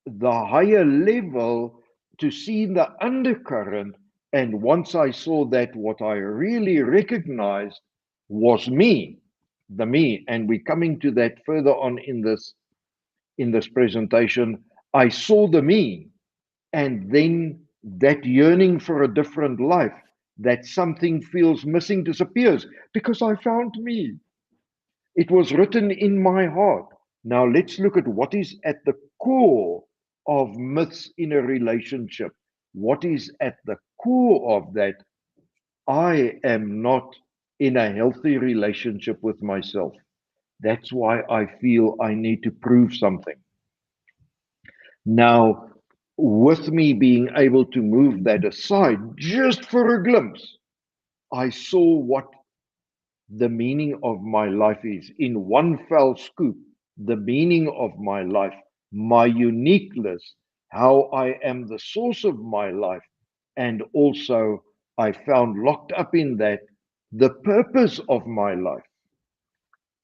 the higher level to see the undercurrent. And once I saw that, what I really recognized was me, the me. And we're coming to that further on in this presentation. I saw the me, and then that yearning for a different life, that something feels missing disappears because I found me. It was written in my heart. Now let's look at what is at the core of myths in a relationship. what is at the core of that, I am not in a healthy relationship with myself. That's why I feel I need to prove something. Now, with me being able to move that aside just for a glimpse, I saw what the meaning of my life is. In one fell swoop, the meaning of my life, my uniqueness, how I am the source of my life, and also I found locked up in that the purpose of my life.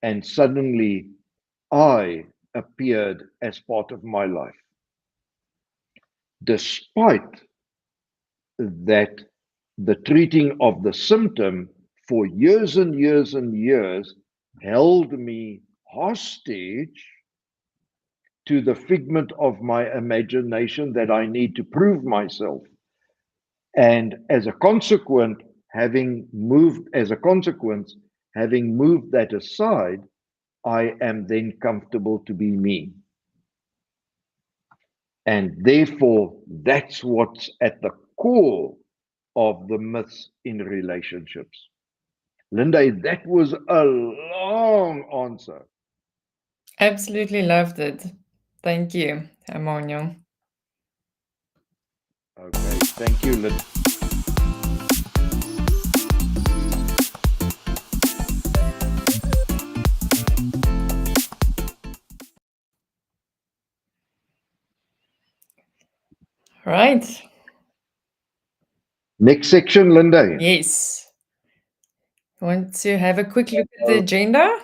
And suddenly I appeared as part of my life, despite that the treating of the symptom for years and years and years held me hostage to the figment of my imagination that I need to prove myself. And as a consequence, having moved that aside, I am then comfortable to be me. And therefore, that's what's at the core of the myths in relationships. Linda, that was a long answer. Absolutely loved it. Thank you, Emmanuel. Okay, thank you, Linda. Right. Next section, Linda. Yes. Want to have a quick look at the So, agenda?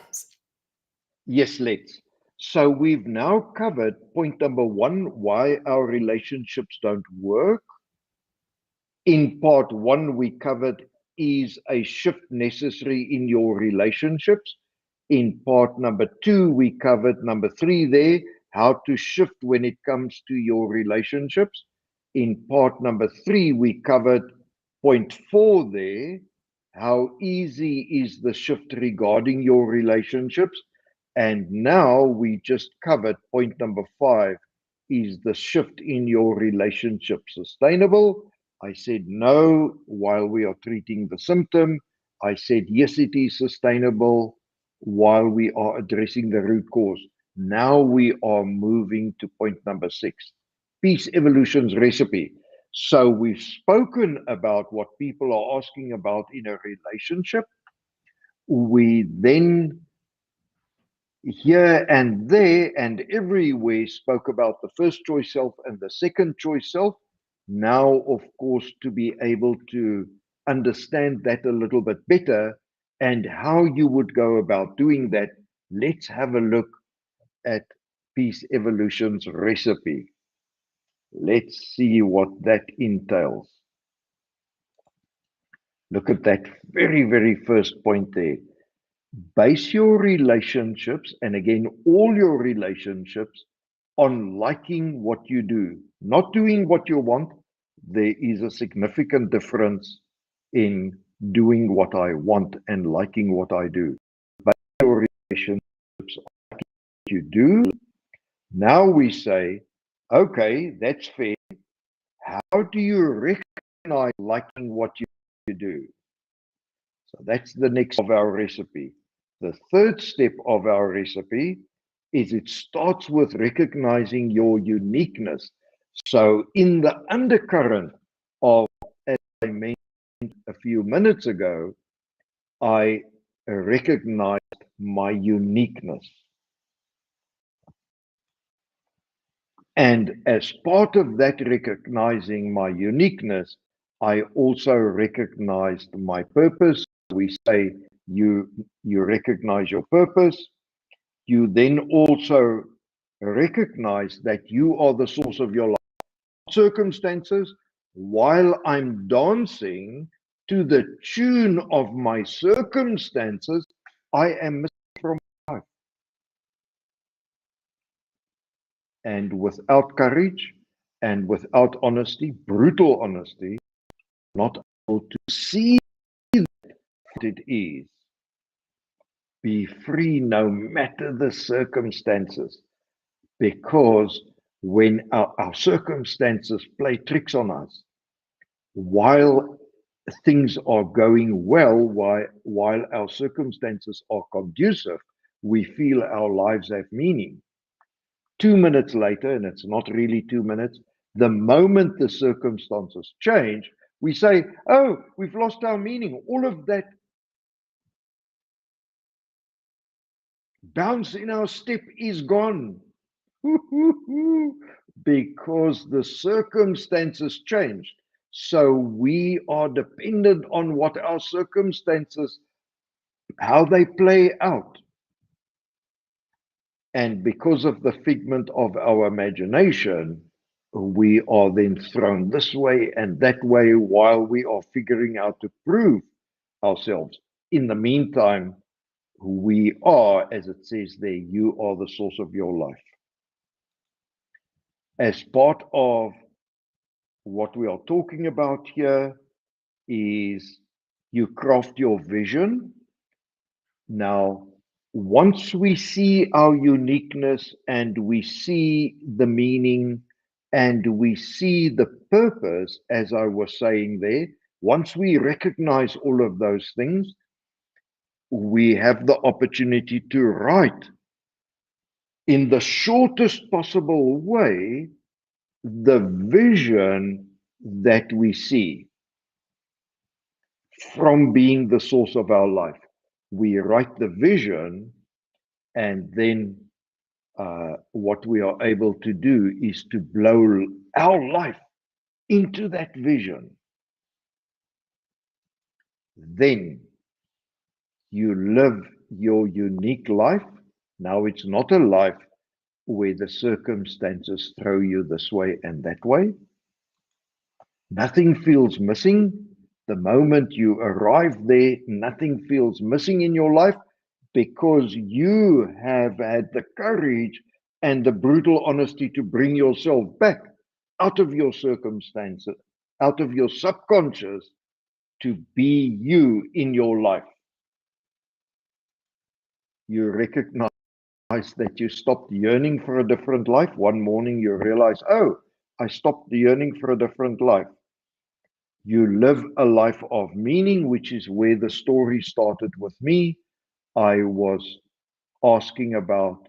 yes, let's. So we've now covered point number one, why our relationships don't work. In part one, we covered is a shift necessary in your relationships. In part number two, we covered number three there, how to shift when it comes to your relationships. In part number three, we covered point four there, how easy is the shift regarding your relationships. And now we just covered point number five, is the shift in your relationship sustainable? I said no while we are treating the symptom. I said yes, it is sustainable while we are addressing the root cause. Now we are moving to point number six, peace evolution's recipe. So we've spoken about what people are asking about in a relationship. We then here and there and everywhere spoke about the first choice self and the second choice self. Now, of course, to be able to understand that a little bit better and how you would go about doing that, let's have a look at Peace Evolution's recipe. Let's see what that entails. Look at that very, very first point there. Base your relationships, and again, all your relationships, on liking what you do, not doing what you want. There is a significant difference in doing what I want and liking what I do. Base your relationships on what you do. Now we say, okay, that's fair. How do you recognize liking what you do? So that's the next of our recipe. The third step of our recipe is it starts with recognizing your uniqueness. So in the undercurrent of, as I mentioned a few minutes ago, I recognized my uniqueness. And as part of that recognizing my uniqueness, I also recognized my purpose. We say you recognize your purpose. You then also recognize that you are the source of your life circumstances. While I'm dancing to the tune of my circumstances, I am missing from life. And without courage and without honesty, brutal honesty, not able to see what it is. Be free no matter the circumstances. Because when our circumstances play tricks on us, while things are going well, while our circumstances are conducive, we feel our lives have meaning. 2 minutes later, and it's not really 2 minutes, the moment the circumstances change, we say, oh, we've lost our meaning. All of that bounce in our step is gone. Because the circumstances changed. So we are dependent on what our circumstances, how they play out. And because of the figment of our imagination, we are then thrown this way and that way while we are figuring out to prove ourselves. In the meantime, we are, as it says there, you are the source of your life. As part of what we are talking about here is you craft your vision. Now, once we see our uniqueness and we see the meaning and we see the purpose, as I was saying there, once we recognize all of those things, we have the opportunity to write in the shortest possible way the vision that we see from being the source of our life. We write the vision, and then what we are able to do is to blow our life into that vision. Then you live your unique life. Now it's not a life where the circumstances throw you this way and that way. Nothing feels missing. The moment you arrive there, nothing feels missing in your life because you have had the courage and the brutal honesty to bring yourself back out of your circumstances, out of your subconscious to be you in your life. You recognize that you stopped yearning for a different life. One morning you realize, oh, I stopped yearning for a different life. You live a life of meaning, which is where the story started with me. I was asking about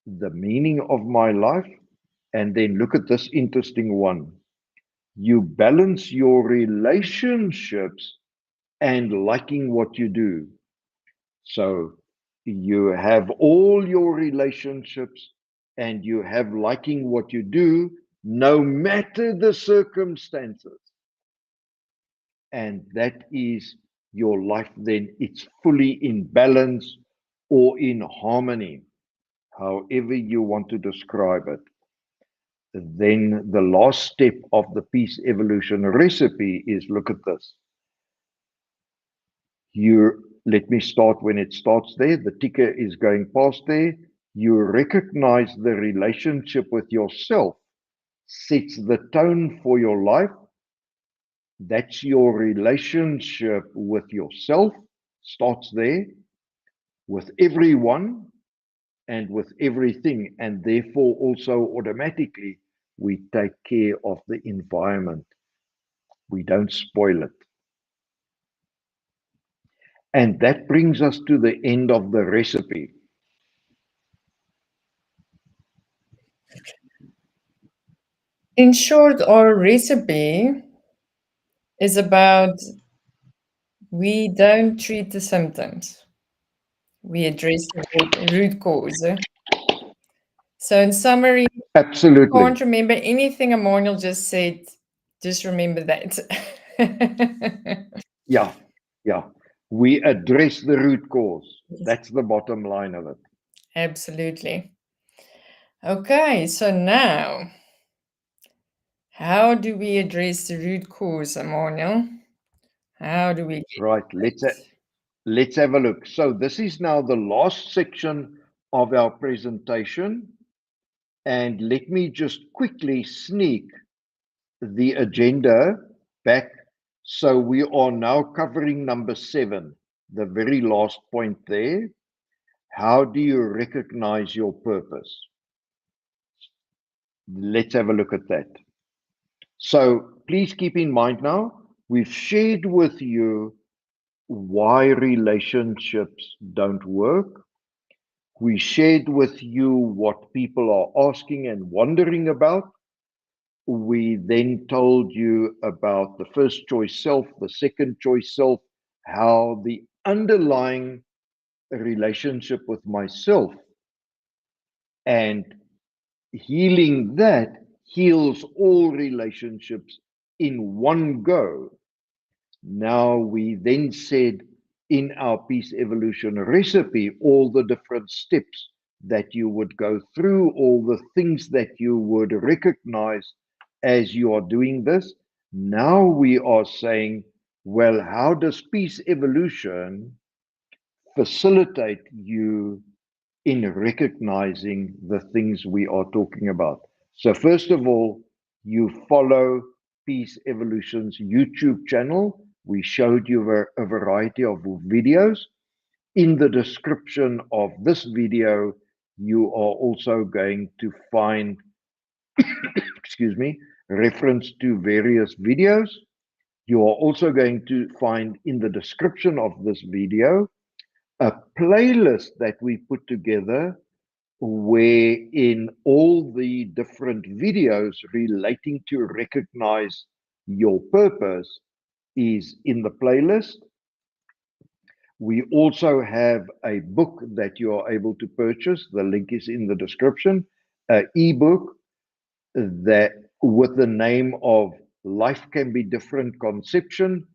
the meaning of my life. And then look at this interesting one. You balance your relationships and liking what you do. So you have all your relationships and you have liking what you do, no matter the circumstances. And that is your life then. It's fully in balance or in harmony, however you want to describe it. Then the last step of the peace evolution recipe is look at this. You let me start when it starts there. The ticker is going past there. You recognize the relationship with yourself sets the tone for your life. That's your relationship with yourself, starts there, with everyone and with everything. And therefore, also automatically, we take care of the environment. We don't spoil it. And that brings us to the end of the recipe. In short, our recipe is about we don't treat the symptoms, we address the root cause. So, in summary, Absolutely. can't remember anything Emmanuel just said, just remember that. Yeah. Yeah. We address the root cause. That's the bottom line of it. Absolutely. Okay, so now, how do we address the root cause, Emmanuel? How do we get Right. Let's have a look. So this is now the last section of our presentation. And let me just quickly sneak the agenda back. So we are now covering number 7, the very last point there. How do you recognize your purpose? Let's have a look at that. So please keep in mind now, we've shared with you why relationships don't work. We shared with you what people are asking and wondering about. We then told you about the first choice self, the second choice self, how the underlying relationship with myself and healing that heals all relationships in one go. Now, we then said in our peace evolution recipe, all the different steps that you would go through, all the things that you would recognize as you are doing this. Now we are saying, well, how does peace evolution facilitate you in recognizing the things we are talking about? So, first of all, you follow Peace Evolution's YouTube channel. We showed you a variety of videos. In the description of this video, you are also going to find, excuse me, reference to various videos. You are also going to find in the description of this video a playlist that we put together where in all the different videos relating to recognize your purpose is in the playlist. We also have a book that you are able to purchase. The link is in the description. An ebook that with the name of Life Can Be Different Conception,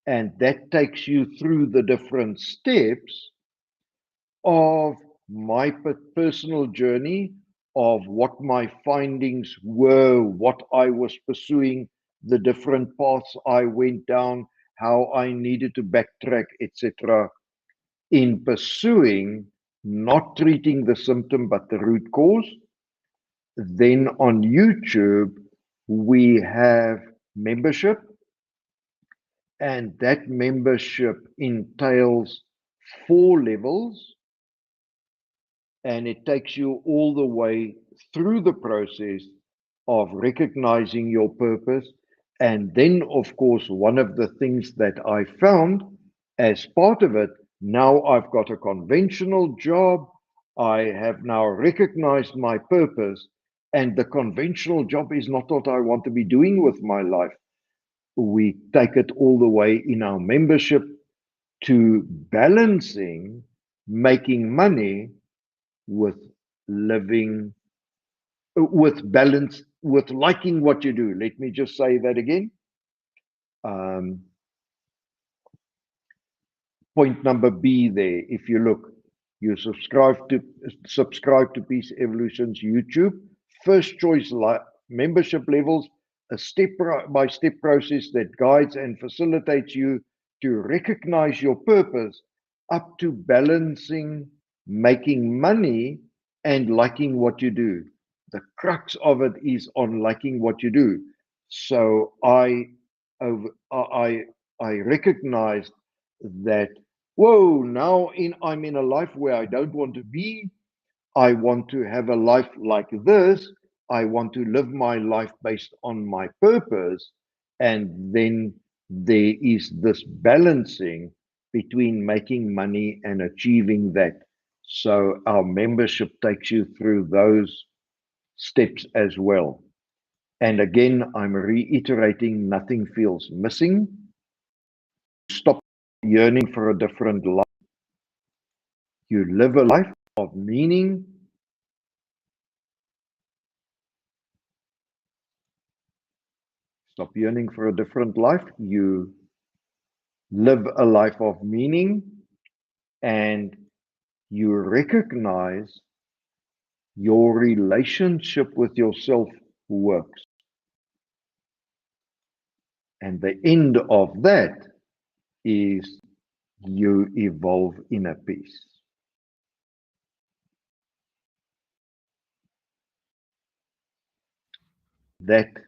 and that takes you through the different steps of my personal journey, of what my findings were, what I was pursuing, the different paths I went down, how I needed to backtrack, etc., in pursuing not treating the symptom but the root cause. Then on YouTube, we have membership, and that membership entails 4 levels, and it takes you all the way through the process of recognizing your purpose. And then, of course, one of the things that I found as part of it, now I've got a conventional job. I have now recognized my purpose, and the conventional job is not what I want to be doing with my life. We take it all the way in our membership to balancing making money with living with balance, with liking what you do. Let me just say that again. Um, Point number B there. If you look, you subscribe to Peace Evolution's YouTube. First choice membership levels, a step-by-step process that guides and facilitates you to recognize your purpose, up to balancing making money and liking what you do. The crux of it is on liking what you do. So I recognized that, whoa, now I'm in a life where I don't want to be. I want to have a life like this. I want to live my life based on my purpose. And then there is this balancing between making money and achieving that. So our membership takes you through those steps as well. And again, I'm reiterating, nothing feels missing. Stop yearning for a different life. You live a life of meaning. Stop yearning for a different life. You live a life of meaning, and you recognize your relationship with yourself works. And the end of that is you evolve inner peace. That is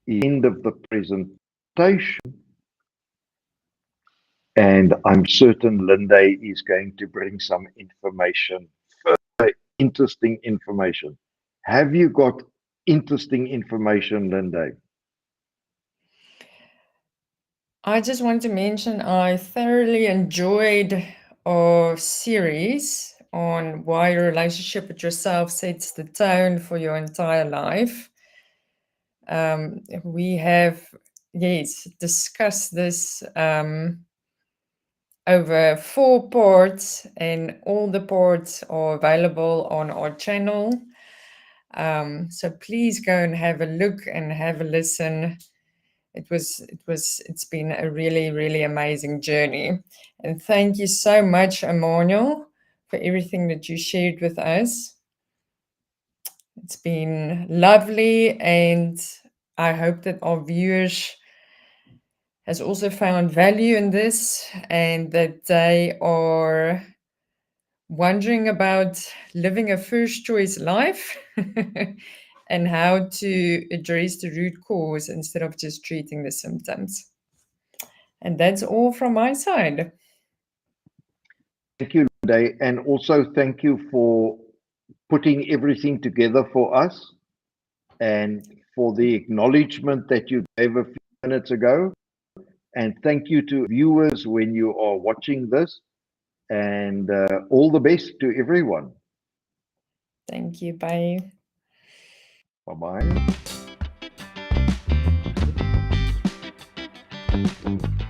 the end of the presentation. And I'm certain Linde is going to bring some information, further interesting information. Have you got interesting information, Linde? I just want to mention I thoroughly enjoyed our series on why your relationship with yourself sets the tone for your entire life. We have, yes, discussed this over 4 parts, and all the parts are available on our channel. So please go and have a look and have a listen. It's been a really, really amazing journey. And thank you so much, Emmanuel, for everything that you shared with us. It's been lovely, and I hope that our viewers has also found value in this, and that they are wondering about living a first choice life and how to address the root cause instead of just treating the symptoms. And that's all from my side. Thank you, Day, and also thank you for putting everything together for us and for the acknowledgement that you gave a few minutes ago. And thank you to viewers when you are watching this. And all the best to everyone. Thank you. Bye. Bye bye.